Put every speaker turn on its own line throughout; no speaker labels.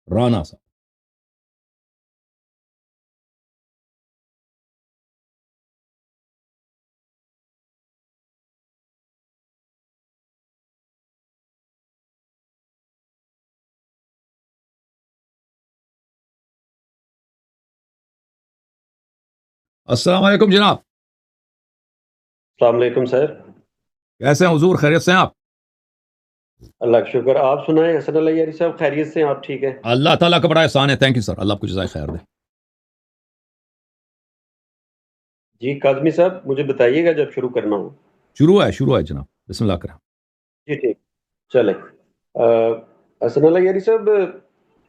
رانا صاحب. السلام علیکم جناب.
السلام علیکم سر.
کیسے ہیں حضور؟ خیریت سے ہیں آپ؟
اللہ کا شکر. آپ سنائیں حسن اللہ یاری صاحب، خیریت سے ہیں آپ؟ ٹھیک ہے.
اللہ تعالیٰ کا بڑا احسان ہے. Thank you sir. اللہ آپ کو جزائے خیر دے.
جی کاظمی صاحب مجھے بتائیے گا جب شروع کرنا ہو.
شروع ہے جناب. بسم اللہ کریں.
جی ٹھیک. چلیں. حسن اللہ یاری صاحب،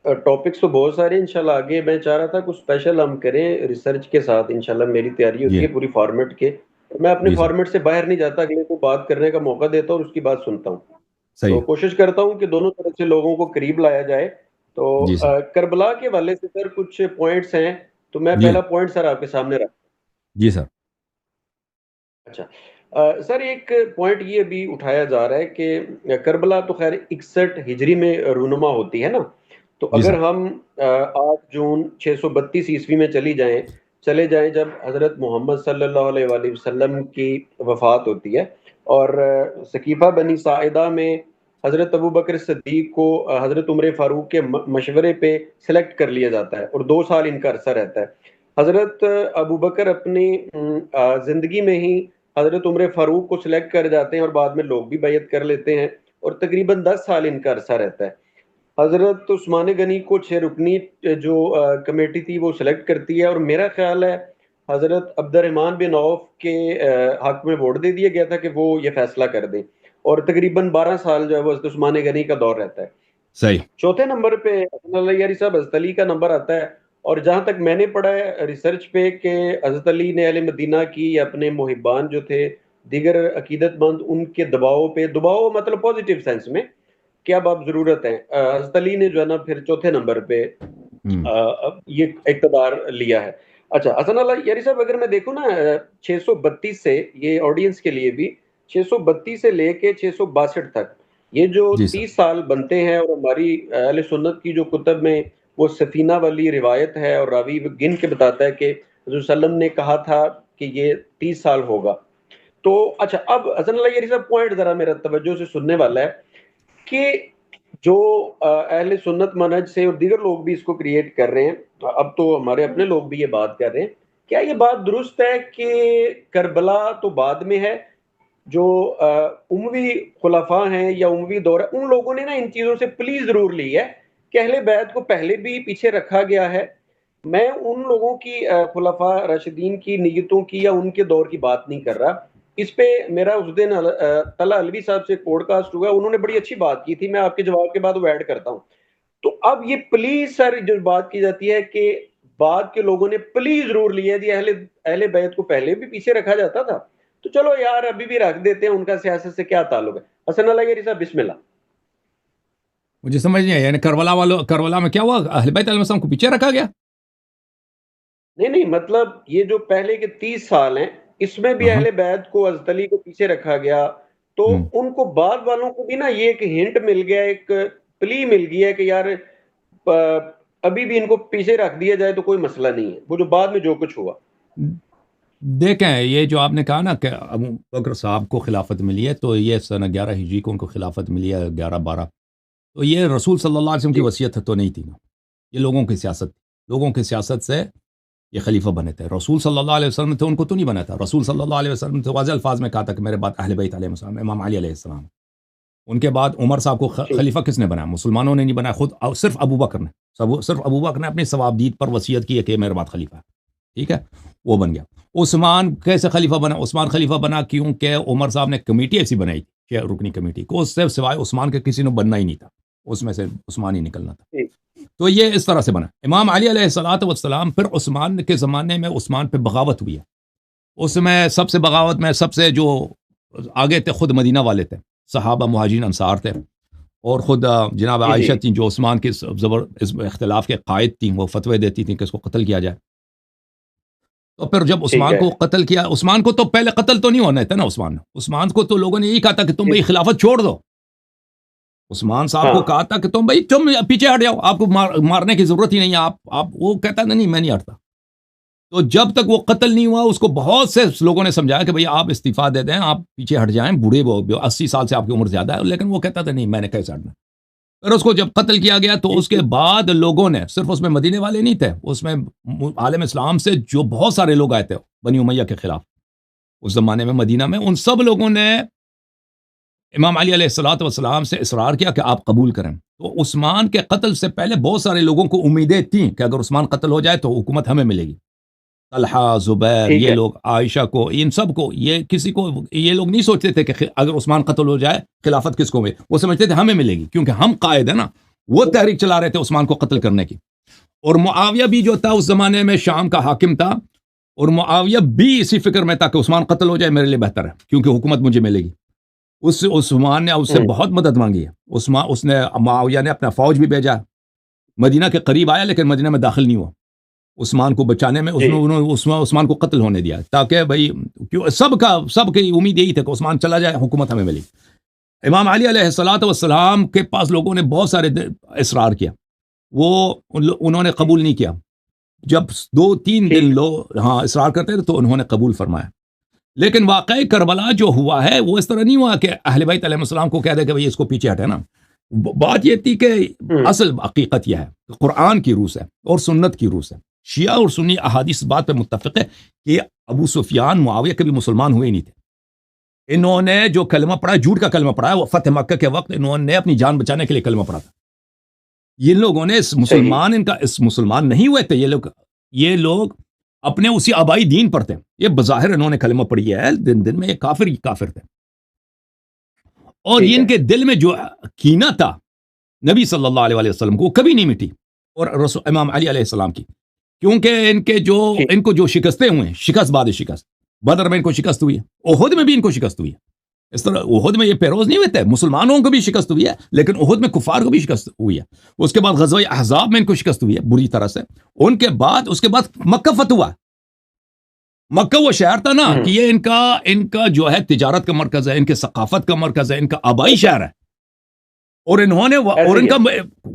ٹاپکس تو بہت سارے ہیں. انشاءاللہ آگے میں چاہ رہا تھا کچھ اسپیشل ہم کریں ریسرچ کے ساتھ. انشاءاللہ میری تیاری ہوتی
جی
ہے پوری فارمیٹ کے. میں اپنے
جی سر.
فارمیٹ سے باہر نہیں جاتا، اگلے کو بات کرنے کا موقع دیتا ہوں اور اس کی بات سنتا ہوں.
صحیح
تو
ہے.
کوشش کرتا ہوں کہ دونوں طرف سے لوگوں کو قریب لایا جائے. تو
جی سر.
کربلا کے حوالے سے سر کچھ پوائنٹس ہیں، تو میں
جی
پہلا پوائنٹ سر آپ کے سامنے رکھتا
جی سر.
ہوں. اچھا سر، ایک پوائنٹ یہ بھی اٹھایا جا رہا ہے کہ کربلا تو خیر 61 ہجری میں رونما ہوتی ہے نا. تو
جی
اگر
سر.
ہم 8 جون 632 عیسوی میں چلے جائیں جب حضرت محمد صلی اللہ علیہ وآلہ وسلم کی وفات ہوتی ہے، اور سقیفہ بنی ساعدہ میں حضرت ابو بکر صدیق کو حضرت عمر فاروق کے مشورے پہ سلیکٹ کر لیا جاتا ہے اور 2 سال ان کا عرصہ رہتا ہے. حضرت ابو بکر اپنی زندگی میں ہی حضرت عمر فاروق کو سلیکٹ کر جاتے ہیں اور بعد میں لوگ بھی بیعت کر لیتے ہیں، اور تقریباً 10 سال ان کا عرصہ رہتا ہے. حضرت عثمان غنی کو 6 رکنی جو کمیٹی تھی وہ سلیکٹ کرتی ہے، اور میرا خیال ہے حضرت عبد الرحمن بن عوف کے حق میں ووٹ دے دیا گیا تھا کہ وہ یہ فیصلہ کر دیں، اور تقریباً 12 سال جو ہے وہ حضرت عثمان غنی کا دور رہتا ہے.
صحیح.
چوتھے نمبر پہ حسن اللہ یاری صاحب حضرت علی کا نمبر آتا ہے. اور جہاں تک میں نے پڑھا ہے ریسرچ پہ کہ حضرت علی نے اہل مدینہ کی اپنے محبان جو تھے، دیگر عقیدت مند، ان کے دباؤ مطلب پازیٹیو سینس میں کہ اب ضرورت ہے، حضرت علی نے جو ہے نا پھر چوتھے نمبر پہ
ہم،
یہ اقتدار لیا ہے. اچھا حسن اللہ یاری صاحب، اگر میں دیکھوں نا 632 سے، یہ آڈینس کے لیے بھی 632 سے لے کے 662 تک یہ جو
جی سر.
30 سال بنتے ہیں، اور ہماری اہل سنت کی جو کتب میں وہ سفینہ والی روایت ہے، اور راوی گن کے بتاتا ہے کہ حضور صلی اللہ علیہ وسلم نے کہا تھا کہ یہ 30 سال ہوگا. تو اچھا، اب حسن اللہ یاری صاحب پوائنٹ ذرا میرا توجہ سے سننے والا ہے کہ جو اہل سنت منہج سے اور دیگر لوگ بھی اس کو کریٹ کر رہے ہیں، اب تو ہمارے اپنے لوگ بھی یہ بات کر رہے ہیں، کیا یہ بات درست ہے کہ کربلا تو بعد میں ہے؟ جو اموی خلفاء ہیں یا اموی دور ہے، ان لوگوں نے نا ان چیزوں سے پلیز ضرور لی ہے کہ اہل بیت کو پہلے بھی پیچھے رکھا گیا ہے. میں ان لوگوں کی خلفاء راشدین کی نیتوں کی یا ان کے دور کی بات نہیں کر رہا. اس پہ میرا اس دن طلحہ علوی صاحب سے پوڈ کاسٹ ہوا، انہوں نے بڑی اچھی بات کی تھی، میں آپ کے جواب کے بعد وہ ایڈ کرتا ہوں. تو اب یہ پلیز سر جو بات کی جاتی ہے کہ بعد کے لوگوں نے پلیز ضرور لیا جی، اہل بیت کو پہلے بھی پیچھے رکھا جاتا تھا، تو چلو یار ابھی بھی رکھ دیتے ہیں، ان کا سیاست سے کیا تعلق ہے. حسن اللہ یاری صاحب بسم اللہ.
مجھے سمجھ نہیں آیا. یعنی کربلا میں کیا ہوا؟ اہل بیت علیہ السلام کو پیچھے رکھا گیا؟
نہیں مطلب یہ جو پہلے کے 30 سال ہیں اس میں بھی
ہاں.
اہل بیت کو حضرت علی کو پیچھے رکھا گیا، تو
ہم.
ان کو بعد والوں کو بھی نا یہ ایک ہنٹ مل گیا، ایک پلی مل گیا کہ یار ابھی بھی ان کو پیچھے رکھ دیا جائے تو کوئی مسئلہ نہیں ہے، وہ جو بعد میں جو کچھ ہوا.
دیکھیں، یہ جو آپ نے کہا نا کہ ابو بکر صاحب کو خلافت ملی ہے، تو یہ سن 11 ہجری کو ان کو خلافت ملی ہے، 11-12. تو یہ رسول صلی اللہ علیہ وسلم کی
جی
وصیت تو نہیں تھی نا. یہ لوگوں کی سیاست تھی. لوگوں کی سیاست سے یہ خلیفہ بنے تھے. رسول صلی اللہ علیہ وسلم تھے، ان کو تو نہیں بنا تھا. رسول صلی اللہ علیہ وسلم تو واضح الفاظ میں کہا تھا کہ میرے بعد اہل بیت علیہ السلام، امام علی علیہ السلام. ان کے بعد عمر صاحب کو
ٹھیک.
خلیفہ کس نے بنایا؟ مسلمانوں نے نہیں بنایا، خود صرف ابو بکر نے. صرف ابو بکر نے اپنی ثوابدید پر وصیت کی ہے کہ میرے بعد خلیفہ ہے. ٹھیک ہے، وہ بن گیا. عثمان کیسے خلیفہ بنا؟ عثمان خلیفہ بنا کیونکہ عمر صاحب نے کمیٹی ایسی بنائی تھی، 6 رکنی کمیٹی کو، اس سے سوائے عثمان کے کسی نے بننا ہی نہیں تھا، اس میں سے عثمان ہی نکلنا تھا.
ٹھیک.
تو یہ اس طرح سے بنا. امام علی علیہ الصلوۃ والسلام، پھر عثمان کے زمانے میں عثمان پہ بغاوت ہوئی ہے. اس میں سب سے بغاوت میں سب سے جو آگے تھے خود مدینہ والے تھے، صحابہ مہاجرین انصار تھے، اور خود جناب
جی
عائشہ
جی
تھیں جو عثمان کے اس اختلاف کے قائد تھیں، وہ فتوے دیتی تھیں کہ اس کو قتل کیا جائے. تو پھر جب
ٹھیک
عثمان
ہے.
کو قتل کیا، عثمان کو تو پہلے قتل تو نہیں ہونا تھا نا. عثمان کو تو لوگوں نے یہی کہا تھا کہ تم
جی
بھائی خلافت چھوڑ دو. عثمان صاحب کو
ہاں
کہا تھا کہ تم بھائی تم پیچھے ہٹ جاؤ، آپ کو مارنے کی ضرورت ہی نہیں ہے، آپ وہ کہتا نہیں میں نہیں ہٹتا. تو جب تک وہ قتل نہیں ہوا اس کو بہت سے لوگوں نے سمجھایا کہ بھئی آپ استعفیٰ دے دیں، آپ پیچھے ہٹ جائیں، بوڑھے 80 سال سے آپ کی عمر زیادہ ہے، لیکن وہ کہتا تھا نہیں میں نے کیسے ہٹنا. پھر اس کو جب قتل کیا گیا تو اس کے بعد لوگوں نے، صرف اس میں مدینے والے نہیں تھے، اس میں عالم اسلام سے جو بہت سارے لوگ آئے تھے بنی امیہ کے خلاف اس زمانے میں مدینہ میں، ان سب لوگوں نے امام علی علیہ الصلوۃ والسلام سے اصرار کیا کہ آپ قبول کریں. تو عثمان کے قتل سے پہلے بہت سارے لوگوں کو امیدیں تھیں کہ اگر عثمان قتل ہو جائے تو حکومت ہمیں ملے گی. طلحہ، زبیر،
ٹھیک
یہ
ہے
لوگ، عائشہ کو، ان سب کو، یہ کسی کو، یہ لوگ نہیں سوچتے تھے کہ اگر عثمان قتل ہو جائے خلافت کس کو ملے، وہ سمجھتے تھے ہمیں ملے گی کیونکہ ہم قائد ہیں نا. وہ تحریک چلا رہے تھے عثمان کو قتل کرنے کی. اور معاویہ بھی جو تھا اس زمانے میں شام کا حاکم تھا، اور معاویہ بھی اسی فکر میں تھا کہ عثمان قتل ہو جائے میرے لیے بہتر ہے کیونکہ حکومت مجھے ملے گی. عثمان نے اس سے بہت مدد مانگی ہے. اس نے معاویہ نے اپنا فوج بھی بھیجا، مدینہ کے قریب آیا لیکن مدینہ میں داخل نہیں ہوا. عثمان کو بچانے میں انہوں نے عثمان کو قتل ہونے دیا تاکہ بھائی سب کی امید یہی تھی کہ عثمان چلا جائے حکومت ہمیں ملی. امام علی علیہ الصلوۃ والسلام کے پاس لوگوں نے بہت سارے اصرار کیا، وہ انہوں نے قبول نہیں کیا. جب 2-3 دن لوگ اصرار کرتے تھے تو انہوں نے قبول فرمایا. لیکن واقعی کربلا جو ہوا ہے وہ اس طرح نہیں ہوا کہ اہل بیت علیہ السلام کو کہہ دے کہ بھئی اس کو پیچھے ہٹے نا. بات یہ تھی کہ اصل حقیقت یہ ہے کہ قرآن کی روح سے اور سنت کی روح سے شیعہ اور سنی احادیث اس بات پہ متفق ہے کہ ابو سفیان، معاویہ کبھی مسلمان ہوئے نہیں تھے. انہوں نے جو کلمہ پڑھا، جھوٹ کا کلمہ پڑھا ہے، وہ فتح مکہ کے وقت انہوں نے اپنی جان بچانے کے لیے کلمہ پڑھا تھا. یہ لوگوں نے مسلمان نہیں ہوئے تھے. یہ لوگ اپنے اسی آبائی دین پر تھے. یہ بظاہر انہوں نے کلمہ پڑھی ہے، دن میں یہ کافر تھے. اور ان کے دل میں جو کینہ تھا نبی صلی اللہ علیہ وسلم کو، وہ کبھی نہیں مٹی، اور امام علی علیہ السلام کی. کیونکہ ان کو جو شکستیں ہوئے ہیں، شکست بعد شکست، بدر میں ان کو شکست ہوئی ہے، احد میں بھی ان کو شکست ہوئی ہے. اس طرح احد میں یہ پیروز نہیں ہوئے تھے، مسلمانوں کو بھی شکست ہوئی ہے، لیکن احد میں کفار کو بھی شکست ہوئی ہے. اس کے بعد غزوہ احزاب میں ان کو شکست ہوئی ہے بری طرح سے. اس کے بعد مکہ فتح ہوا. مکہ وہ شہر تھا نا کہ یہ ان کا جو ہے تجارت کا مرکز ہے، ان کے ثقافت کا مرکز ہے، ان کا آبائی شہر ہے. اور ان کا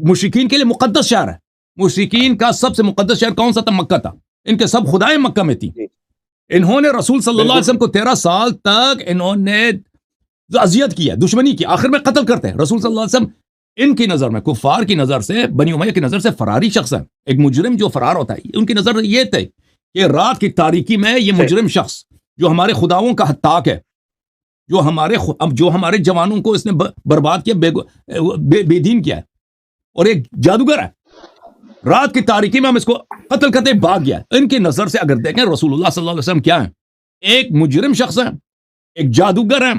مشرکین کے لیے مقدس شہر ہے. مشرکین کا سب سے مقدس شہر کون سا تھا؟ مکہ تھا. ان کے سب خدائیں مکہ میں تھی. انہوں نے رسول صلی اللہ علیہ وسلم کو 13 سال تک انہوں نے اذیت کی ہے، دشمنی کی، آخر میں قتل کرتے ہیں. رسول صلی اللہ علیہ وسلم ان کی نظر میں، کفار کی نظر سے، بنی امیہ کی نظر سے فراری شخص ہے. ایک مجرم جو فرار ہوتا ہے، ان کی نظر یہ تھے کہ رات کی تاریکی میں یہ مجرم شخص جو ہمارے خداؤں کا ہتاک ہے، جو ہمارے جوانوں کو اس نے برباد کیا، بے دین کیا ہے، اور ایک جادوگر ہے. رات کی تاریکی میں ہم اس کو قتل کرتے بھاگ گیا. ان کی نظر سے اگر دیکھیں رسول اللہ صلی اللہ علیہ وسلم کیا ہیں؟ ایک مجرم شخص ہے، ایک جادوگر ہے،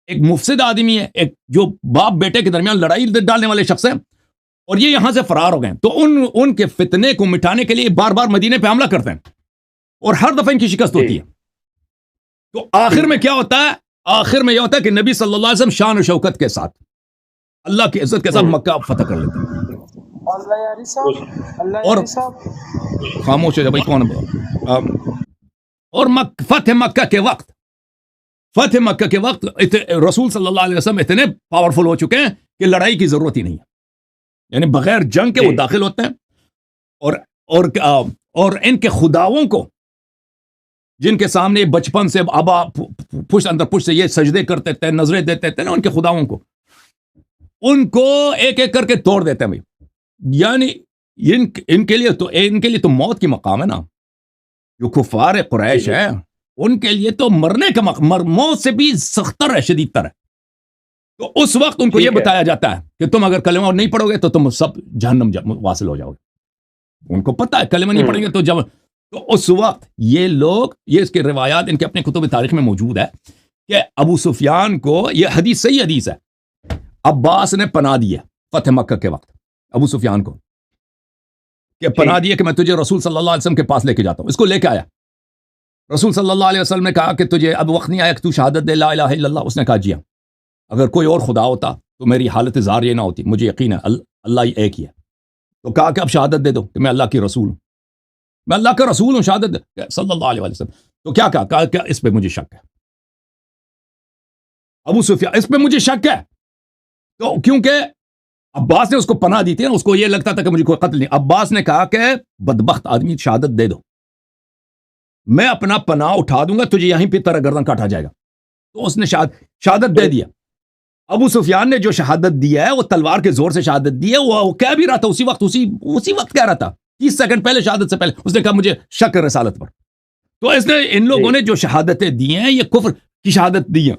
ایک مفسد آدمی ہے، ایک جو باپ بیٹے کے درمیان لڑائی ڈالنے والے شخص ہیں، اور یہ یہاں سے فرار ہو گئے. تو ان کے فتنے کو مٹانے کے لیے بار بار مدینے پہ حملہ کرتے ہیں، اور ہر دفعہ ان کی شکست ہوتی ہے. تو آخر میں کیا ہوتا ہے؟ آخر میں یہ ہوتا ہے کہ نبی صلی اللہ علیہ وسلم شان و شوکت کے ساتھ، اللہ کی عزت کے ساتھ مکہ فتح کر لیتے ہیں. اور خاموش ہے بھائی کون. اور فتح مکہ کے وقت رسول صلی اللہ علیہ وسلم اتنے پاورفل ہو چکے ہیں کہ لڑائی کی ضرورت ہی نہیں ہے. یعنی بغیر جنگ کے وہ داخل ہوتے ہیں، اور ان کے خداؤں کو، جن کے سامنے بچپن سے آبا پشت سے یہ سجدے کرتے تھے، نظریں دیتے تھے نا ان کے خداؤں کو، ان کو ایک ایک کر کے توڑ دیتے ہیں بھائی. یعنی ان کے لیے تو موت کی مقام ہے نا. جو کفار قریش ہے ان کے لیے تو مرنے کا موت سے بھی سختر ہے، شدید تر ہے. تو اس وقت ان کو یہ بتایا جاتا ہے کہ تم اگر کلمہ نہیں پڑھو گے تو تم سب جہنم واصل ہو جاؤ گے. ان کو پتہ ہے کلمہ نہیں پڑھیں گے تو اس وقت یہ لوگ، یہ اس کے روایات ان کے اپنے کتب تاریخ میں موجود ہے کہ ابو سفیان کو، یہ حدیث صحیح حدیث ہے، عباس نے پناہ دی ہے فتح مکہ کے وقت ابو سفیان کو، کہ پناہ دیے کہ میں تجھے رسول صلی اللہ علیہ وسلم کے پاس لے کے جاتا ہوں. اس کو لے کے آیا. رسول صلی اللہ علیہ وسلم نے کہا کہ تجھے اب وقت نہیں آیا کہ تو شہادت دے لا الہ الا اللہ. اس نے کہا جی ہاں، اگر کوئی اور خدا ہوتا تو میری حالت زار یہ نہ ہوتی، مجھے یقین ہے اللہ ایک ہی ہے. تو کہا کہ اب شہادت دے دو کہ میں اللہ کی رسول ہوں، میں اللہ کا رسول ہوں، شہادت دے صلی اللہ علیہ وسلم. تو کیا کہا کہ اس پہ مجھے شک ہے. ابو سفیان اس پہ مجھے شک ہے. تو کیونکہ عباس نے اس کو پناہ دی تھی نا، اس کو یہ لگتا تھا کہ مجھے کوئی قتل نہیں. عباس نے کہا کہ بدبخت آدمی شہادت دے دو، میں اپنا پناہ اٹھا دوں گا، تجھے یہیں پہ تیرا گردن کاٹا جائے گا. تو اس نے شہادت دے دیا. ابو سفیان نے جو شہادت دیا ہے وہ تلوار کے زور سے شہادت دی ہے. وہ کہہ بھی رہا تھا اسی وقت کہہ رہا تھا 30 سیکنڈ پہلے، شہادت سے پہلے اس نے کہا مجھے شک ہے رسالت پر. تو اس نے ان لوگوں نے جو شہادتیں دی ہیں یہ کفر کی شہادت دی ہیں.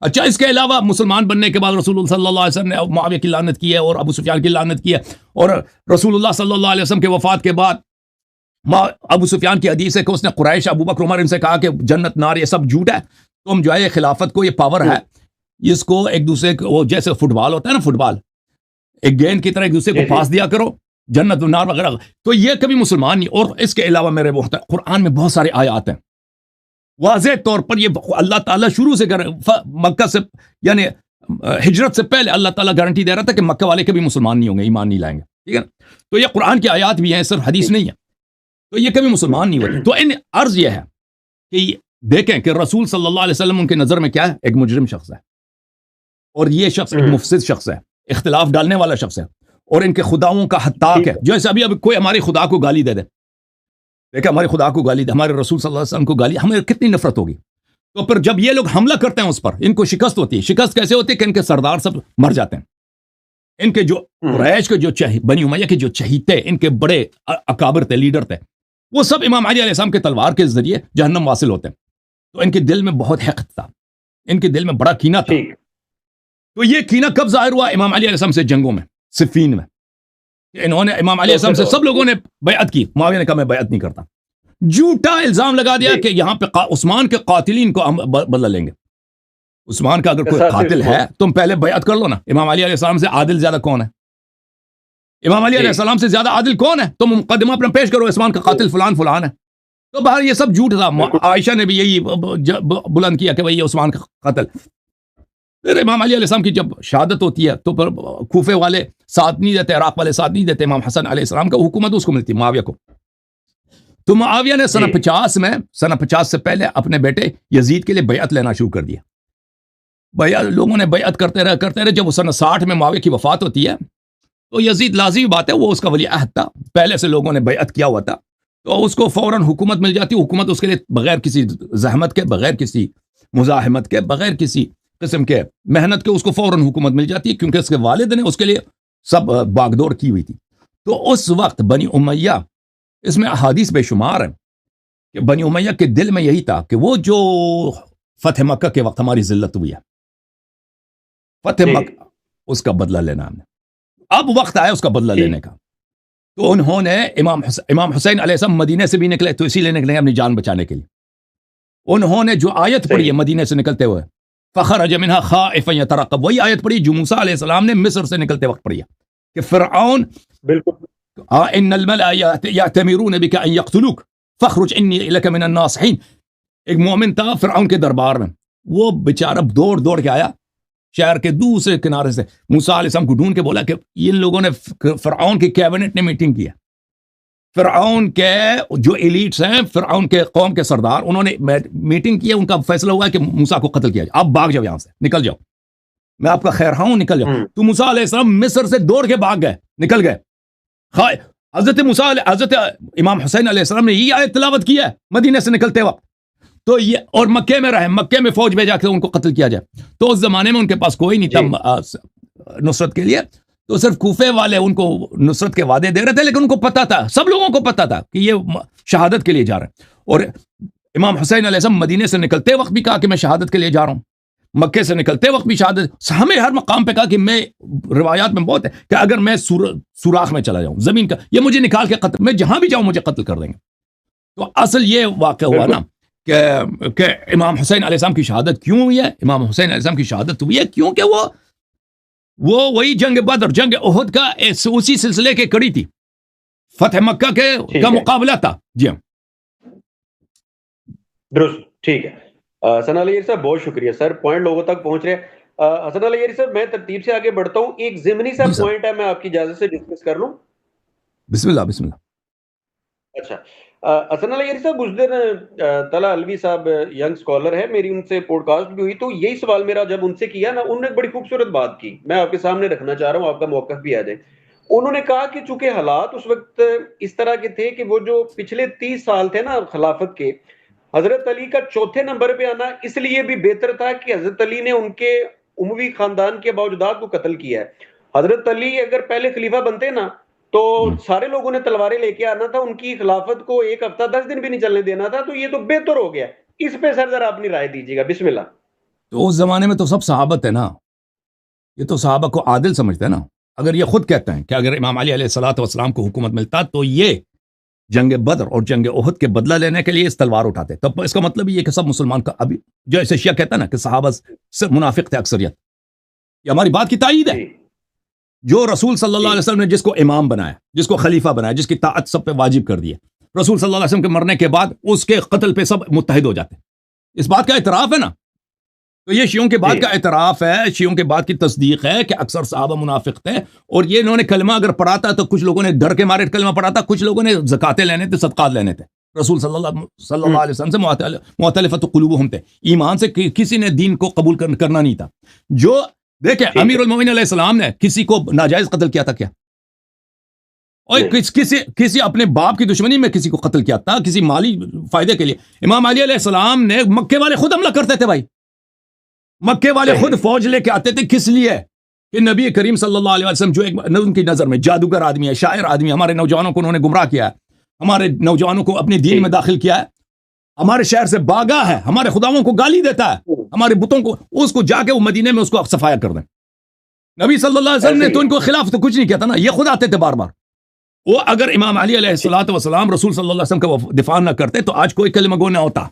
اچھا، اس کے علاوہ مسلمان بننے کے بعد رسول اللہ صلی اللہ علیہ وسلم نے معاویہ کی لعنت کی ہے اور ابو سفیان کی لعنت کی ہے، اور رسول اللہ صلی اللہ علیہ وسلم کے وفات کے بعد ابو سفیان کی حدیث ہے کہ اس نے قریش، ابو بکر، عمر ان سے کہا کہ جنت نار یہ سب جھوٹ ہے، تم جو ہے خلافت کو، یہ پاور ہے، اس کو ایک دوسرے کو، جیسے فٹ بال ہوتا ہے نا، فٹ بال ایک گیند کی طرح ایک دوسرے کو پاس دیا کرو، جنت نار وغیرہ. تو یہ کبھی مسلمان نہیں. اور اس کے علاوہ میرے قرآن میں بہت سارے آیات ہیں واضح طور پر یہ اللہ تعالیٰ شروع سے مکہ سے، یعنی ہجرت سے پہلے اللہ تعالیٰ گارنٹی دے رہا تھا کہ مکہ والے کبھی مسلمان نہیں ہوں گے، ایمان نہیں لائیں گے. ٹھیک ہے نا؟ تو یہ قرآن کی آیات بھی ہیں، صرف حدیث نہیں ہے. تو یہ کبھی مسلمان نہیں ہوتے. تو ان عرض یہ ہے کہ دیکھیں کہ رسول صلی اللہ علیہ وسلم ان کے نظر میں کیا ہے؟ ایک مجرم شخص ہے، اور یہ شخص ایک مفسد شخص ہے، اختلاف ڈالنے والا شخص ہے، اور ان کے خداؤں کا حتاق ہے. جیسے ابھی کوئی ہماری خدا کو گالی دے دے، دیکھیں ہمارے خدا کو گالی دے، ہمارے رسول صلی اللہ علیہ وسلم کو گالی، ہمیں کتنی نفرت ہوگی. تو پھر جب یہ لوگ حملہ کرتے ہیں اس پر، ان کو شکست ہوتی ہے. شکست کیسے ہوتی ہے؟ کہ ان کے سردار سب مر جاتے ہیں. ان کے جو قریش کے جو بنی امیہ کے جو چہیتے، ان کے بڑے اکابر تھے، لیڈر تھے، وہ سب امام علی علیہ السلام کے تلوار کے ذریعے جہنم واصل ہوتے ہیں. تو ان کے دل میں بہت حقد تھا، ان کے دل میں بڑا کینہ تھا. تو یہ کینہ کب ظاہر ہوا؟ امام علی علیہ السلام سے جنگوں میں، صفین میں. انہوں نے امام علیہ السلام سے سب لوگوں نے بیعت کی. معاویہ نے کہا میں بیعت نہیں کرتا. جھوٹا الزام لگا دیا کہ یہاں پہ عثمان کے قاتلین کو ہم بدلہ لیں گے. عثمان کا اگر کوئی قاتل ہے تم پہلے بیعت کر لو نا. امام علی علیہ السلام سے عادل زیادہ کون ہے؟ امام علی علیہ السلام سے زیادہ عادل کون ہے؟ تم مقدمہ اپنا پیش کرو، عثمان کا قاتل فلان فلان ہے. تو باہر یہ سب جھوٹ تھا. عائشہ نے بھی یہی بلند کیا کہ بھئی یہ عثمان کا قاتل. پھر امام علی علیہ السلام کی جب شہادت ہوتی ہے تو پھر کوفے والے ساتھ نہیں دیتے، عراق والے ساتھ نہیں دیتے. امام حسن علیہ السلام کا حکومت اس کو ملتی، معاویہ کو. تو معاویہ نے سنہ 50 سے پہلے اپنے بیٹے یزید کے لیے بیعت لینا شروع کر دیا. لوگوں نے بیعت کرتے رہے. جب وہ سنہ 60 میں معاویہ کی وفات ہوتی ہے تو یزید، لازمی بات ہے وہ اس کا ولی عہد تھا، پہلے سے لوگوں نے بیعت کیا ہوا تھا، تو اس کو فوراً حکومت مل جاتی. حکومت اس کے لیے بغیر کسی زحمت کے، بغیر کسی مزاحمت کے، بغیر کسی قسم کے محنت کے اس کو فوراً حکومت مل جاتی ہے، کیونکہ اس کے والد نے اس کے لیے سب باغدور کی ہوئی تھی. تو اس وقت بنی امیہ، اس میں احادیث بے شمار ہیں کہ بنی امیہ کے دل میں یہی تھا کہ وہ جو فتح مکہ کے وقت ہماری ذلت ہوئی ہے، فتح مکہ، اس کا بدلہ لینا ہم نے. اب وقت آیا اس کا بدلہ لینے کا. تو انہوں نے امام حسین علیہ السلام مدینے سے بھی نکلے، تو اسی لیے نکلے اپنی جان بچانے کے لیے. انہوں نے جو آیت پڑھی ہے مدینے سے نکلتے ہوئے، فخرج منها خائفا يترقب، وہی آیت پڑھی جو موسیٰ علیہ السلام نے مصر سے نکلتے وقت پڑھی ہے کہ فرعون،
بالکل،
ان الملأ یأتمرون بک ان یقتلوک فاخرج انی لک من الناصحین. ایک مومن تھا فرعون کے دربار میں، وہ بیچارہ دوڑ کے آیا شہر کے دوسرے کنارے سے، موسیٰ علیہ السلام کو ڈھونڈ کے بولا کہ ان لوگوں نے، فرعون کی کیبنٹ نے میٹنگ کی ہے، فرعون کے جو ایلیٹس ہیں، فرعون کے قوم کے سردار، انہوں نے میٹنگ کی ہے، ان کا فیصلہ ہوا ہے کہ موسیٰ کو قتل کیا جائے. آپ بھاگ جاؤ یہاں سے، نکل جاؤ، میں آپ کا خیر ہوں، نکل جاؤ. تو موسیٰ علیہ السلام مصر سے دوڑ کے بھاگ گئے، نکل گئے. حضرت امام حسین علیہ السلام نے یہ آیت تلاوت کی ہے مدینے سے نکلتے وقت. تو یہ، اور مکے میں رہے، مکے میں فوج بھیجا کے ان کو قتل کیا جائے. تو اس زمانے میں ان کے پاس کوئی نہیں تھا نصرت کے لیے، تو صرف کوفے والے ان کو نصرت کے وعدے دے رہے تھے، لیکن ان کو پتا تھا، سب لوگوں کو پتا تھا کہ یہ شہادت کے لیے جا رہے ہیں. اور امام حسین علیہ السلام مدینے سے نکلتے وقت بھی کہا کہ میں شہادت کے لیے جا رہا ہوں، مکے سے نکلتے وقت بھی شہادت. ہمیں ہر مقام پہ کہا کہ میں، روایات میں بہت ہے کہ اگر میں سوراخ میں چلا جاؤں زمین کا، یہ مجھے نکال کے قتل، میں جہاں بھی جاؤں مجھے قتل کر دیں گے. تو اصل یہ واقعہ ہوا نا کہ امام حسین علیہ السلام کی شہادت کیوں ہوئی ہے؟ امام حسین علیہ السلام کی شہادت ہوئی ہے کیونکہ وہی جنگ بدر، جنگ احد کا اسی سلسلے کے کڑی تھی، فتح مکہ کا مقابلہ تھا. جی ہاں،
درست، ٹھیک ہے. حسن علی صاحب بہت شکریہ سر، پوائنٹ لوگوں تک پہنچ رہے ہیں. حسن علی صاحب میں ترتیب سے آگے بڑھتا ہوں، ایک ضمنی سا پوائنٹ ہے، میں آپ کی اجازت سے ڈسکس کر لوں.
بسم اللہ.
اچھا، حسن علی یاری صاحب، اس دن طلحہ علوی صاحب ینگ اسکالر ہے، میری ان سے پوڈ کاسٹ بھی ہوئی، تو یہی سوال میرا جب ان سے کیا نا، انہوں نے بڑی خوبصورت بات کی، میں آپ کے سامنے رکھنا چاہ رہا ہوں، آپ کا موقف بھی آ جائے۔ انہوں نے کہا کہ چونکہ حالات اس وقت اس طرح کے تھے کہ وہ جو پچھلے 30 سال تھے نا خلافت کے، حضرت علی کا چوتھے نمبر پہ آنا اس لیے بھی بہتر تھا کہ حضرت علی نے ان کے اموی خاندان کے باوجداد کو قتل کیا ہے۔ حضرت علی اگر پہلے خلیفہ بنتے نا تو سارے لوگوں نے تلواریں لے کے آنا تھا، ان کی خلافت کو 1 ہفتہ 10 دن بھی نہیں چلنے دینا تھا، تو یہ تو بہتر ہو گیا۔ اس پہ سر ذرا اپنی رائے دیجیے گا، بسم اللہ۔
تو اس زمانے میں تو سب صحابت ہے نا، یہ تو صحابہ کو عادل سمجھتے ہیں نا۔ اگر یہ خود کہتے ہیں کہ اگر امام علی علیہ الصلوۃ والسلام کو حکومت ملتا تو یہ جنگ بدر اور جنگ احد کے بدلہ لینے کے لیے اس تلوار اٹھاتے، تب اس کا مطلب یہ کہ سب مسلمان کا ابھی جو ایسے شیعہ کہتا ہے نا کہ صحابہ سے منافق تھے اکثریت، یہ ہماری بات کی تائید ہے۔ جو رسول صلی اللہ علیہ وسلم نے جس کو امام بنایا، جس کو خلیفہ بنایا، جس کی طاعت سب پہ واجب کر دی ہے، رسول صلی اللہ علیہ وسلم کے مرنے کے بعد اس کے قتل پہ سب متحد ہو جاتے ہیں، اس بات کا اعتراف ہے نا۔ تو یہ شیعوں کے بعد کا اعتراف ہے، شیعوں کے بعد کی تصدیق ہے کہ اکثر صحابہ منافق تھے، اور یہ انہوں نے کلمہ اگر پڑھا تھا تو کچھ لوگوں نے ڈر کے مارے کلمہ پڑھا تھا، کچھ لوگوں نے زکاتیں لینے تھے، صدقات لینے تھے، رسول صلی اللہ علیہ وسلم سے مختلفت قلوبہم تھے، ایمان سے کسی نے دین کو قبول کرنا نہیں تھا۔ جو دیکھیں امیر المومنین علیہ السلام نے کسی کو ناجائز قتل کیا تھا کیا؟ اور کسی اپنے باپ کی دشمنی میں کسی کو قتل کیا تھا کسی مالی فائدے کے لیے؟ امام علی علیہ السلام نے مکے والے خود حملہ کرتے تھے بھائی، مکے والے خود فوج لے کے آتے تھے، کس لیے؟ کہ نبی کریم صلی اللہ علیہ وسلم جو ایک ان کی نظر میں جادوگر آدمی ہے، شاعر آدمی ہے، ہمارے نوجوانوں کو انہوں نے گمراہ کیا ہے، ہمارے نوجوانوں کو اپنے دین میں داخل کیا ہے، ہمارے شہر سے باغا ہے، ہمارے خداؤں کو گالی دیتا ہے، ہمارے بتوں کو، اس کو جا کے وہ مدینے میں اس کو صفایا کر دیں۔ نبی صلی اللہ علیہ وسلم نے تو ان کو خلاف تو کچھ نہیں کیا تھا نا، یہ خود آتے تھے بار بار۔ وہ اگر امام علی علیہ الصلوۃ والسلام رسول صلی اللہ علیہ وسلم کا دفاع نہ کرتے تو آج کوئی کلمہ گو نہ ہوتا،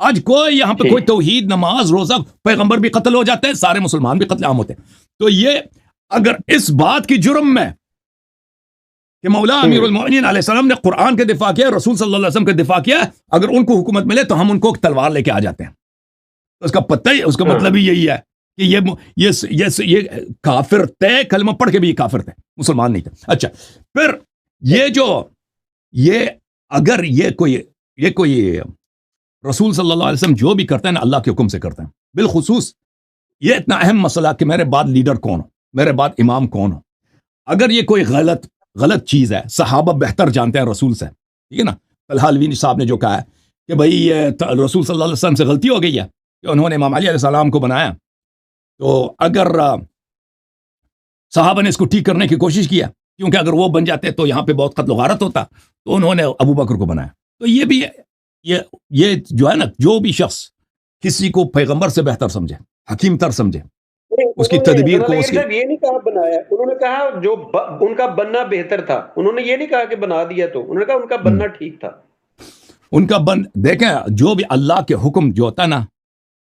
آج کوئی یہاں پہ کوئی توحید، نماز، روزہ، پیغمبر بھی قتل ہو جاتے ہیں، سارے مسلمان بھی قتل عام ہوتے ہیں۔ تو یہ اگر اس بات کی جرم میں کہ مولا امیر المومنین علیہ السلام نے قرآن کے دفاع کیا، رسول صلی اللہ علیہ وسلم کا دفاع کیا، اگر ان کو حکومت ملے تو ہم ان کو تلوار لے کے آ جاتے ہیں، اس کا پتہ ہی، اس کا مطلب ہی یہی ہے کہ یہ کافر تھے، کلمہ پڑھ کے بھی یہ کافر تھے، مسلمان نہیں تھے۔ اچھا، پھر یہ اگر یہ کوئی رسول صلی اللہ علیہ وسلم جو بھی کرتے ہیں نا اللہ کے حکم سے کرتے ہیں، بالخصوص یہ اتنا اہم مسئلہ کہ میرے بعد لیڈر کون ہو، میرے بعد امام کون ہو، اگر یہ کوئی غلط چیز ہے، صحابہ بہتر جانتے ہیں رسول سے، ٹھیک ہے نا۔ طلحہ علوی صاحب نے جو کہا ہے کہ بھائی یہ رسول صلی اللہ علیہ وسلم سے غلطی ہو گئی ہے کہ انہوں نے امام علی علیہ السلام کو بنایا، تو اگر صحابہ نے اس کو ٹھیک کرنے کی کوشش کیا، کیونکہ اگر وہ بن جاتے تو یہاں پہ بہت قتل و غارت ہوتا، تو انہوں نے ابو بکر کو بنایا۔ تو یہ بھی یہ جو ہے نا، جو بھی شخص کسی کو پیغمبر سے بہتر سمجھے، حکیم تر سمجھے، اس کی تدبیر کو، اس کی
یہ نہیں کہا بنایا، انہوں نے کہا جو ان کا بننا بہتر تھا، انہوں نے یہ نہیں کہا کہ بنا دیا، تو انہوں نے کہا ان کا بننا ٹھیک تھا،
ان کا دیکھیں جو بھی اللہ کے حکم جو ہوتا ہے نا،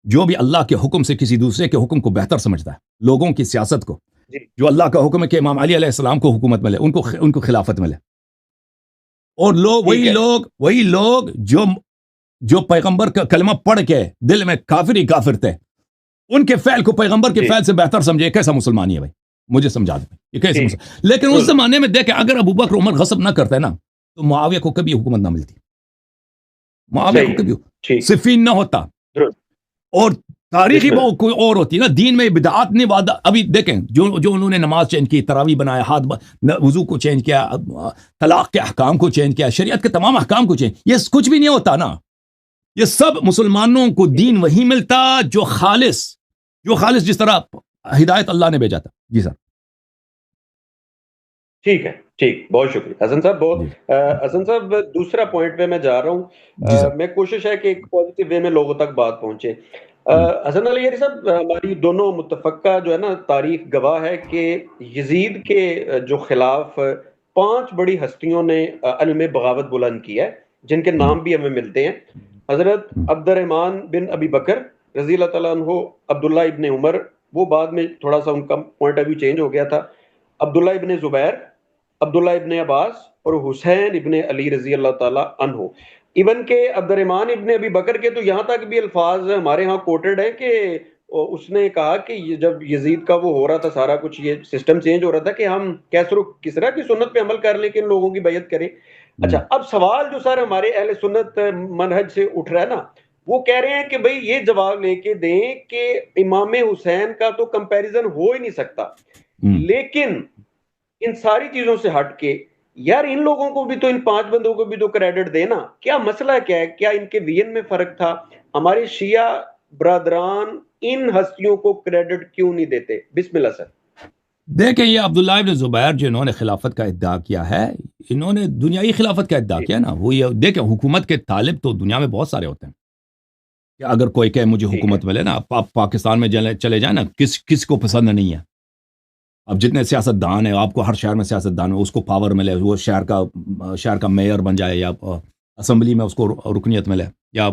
جو بھی اللہ کے حکم سے کسی دوسرے کے حکم کو بہتر سمجھتا ہے، لوگوں کی سیاست کو، جو اللہ کا حکم ہے کہ امام علی علیہ السلام کو حکومت ملے، ان کو خلافت ملے، اور وہی لوگ جو پیغمبر کا کلمہ پڑھ کے دل میں کافر ہی کافر تھے، ان کے فعل کو پیغمبر کے فعل سے بہتر سمجھے، کیسا مسلمان ہے بھائی؟ مجھے سمجھا دیں یہ کیسے مسلمان؟ لیکن اس زمانے میں دیکھیں اگر ابو بکر عمر غصب نہ کرتے نا تو معاویہ کو کبھی حکومت نہ ملتی، معاویہ کو کبھی صفین نہ ہوتا، اور تاریخی وہ کوئی اور ہوتی نا، دین میں بدعات نہیں وعدہ۔ ابھی دیکھیں جو انہوں نے نماز چینج کی، تراویح بنایا، وضو کو چینج کیا، طلاق کے احکام کو چینج کیا، شریعت کے تمام احکام کو چینج، یہ کچھ بھی نہیں ہوتا نا، یہ سب مسلمانوں کو دین وہی ملتا جو خالص جس طرح ہدایت اللہ نے بھیجا تھا۔ جی سر،
ٹھیک ہے، ٹھیک، بہت شکریہ حسن صاحب، حسن صاحب دوسرا پوائنٹ پہ میں جا رہا ہوں، میں کوشش ہے کہ ایک پازیٹیو وے میں لوگوں تک بات پہنچے۔ حسن علی یاری صاحب، ہماری دونوں متفقہ جو ہے نا تاریخ گواہ ہے کہ یزید کے جو خلاف 5 بڑی ہستیوں نے علم بغاوت بلند کی ہے، جن کے نام بھی ہمیں ملتے ہیں۔ حضرت عبد الرحمن بن ابی بکر رضی اللہ تعالیٰ عنہ، عبداللہ ابن عمر، وہ بعد میں تھوڑا سا ان کا پوائنٹ آف ویو چینج ہو گیا تھا، عبداللہ ابن زبیر، عبداللہ ابن عباس اور حسین ابن علی رضی اللہ تعالیٰ عنہ۔ ایون کہ عبد الرحمن ابن ابی بکر کے تو یہاں تک بھی الفاظ ہمارے ہاں کوٹڈ ہیں کہ اس نے کہا کہ جب یزید کا وہ ہو رہا تھا سارا کچھ، یہ سسٹم چینج ہو رہا تھا کہ ہم کیسر و کسریٰ کی سنت پہ عمل کر لیں کہ ان لوگوں کی بیعت کریں، اچھا اب سوال جو سر ہمارے اہل سنت منہج سے اٹھ رہا ہے نا، وہ کہہ رہے ہیں کہ بھئی یہ جواب لے کے دیں کہ امام حسین کا تو کمپیریزن ہو ہی نہیں سکتا، لیکن ان ساری چیزوں سے ہٹ کے یار ان لوگوں کو بھی تو، ان 5 بندوں کو بھی تو کریڈٹ دینا، کیا مسئلہ کیا ہے؟ کیا ان کے وین میں فرق تھا؟ ہمارے شیعہ برادران ان ہستیوں کو کریڈٹ کیوں نہیں دیتے؟ بسم اللہ سر۔
دیکھیں یہ عبداللہ ابن زبیر جنہوں نے خلافت کا ادعا کیا ہے، انہوں نے دنیائی خلافت کا ادعا کیا نا، وہ یہ دیکھیں حکومت کے طالب تو دنیا میں بہت سارے ہوتے ہیں، کہ اگر کوئی کہے مجھے حکومت ملے نا، آپ پاکستان میں چلے جائیں نا، کس کو پسند نہیں ہے؟ اب جتنے سیاست دان ہیں، آپ کو ہر شہر میں سیاست دان ہے، اس کو پاور ملے، وہ شہر کا میئر بن جائے، یا اسمبلی میں اس کو رکنیت ملے، یا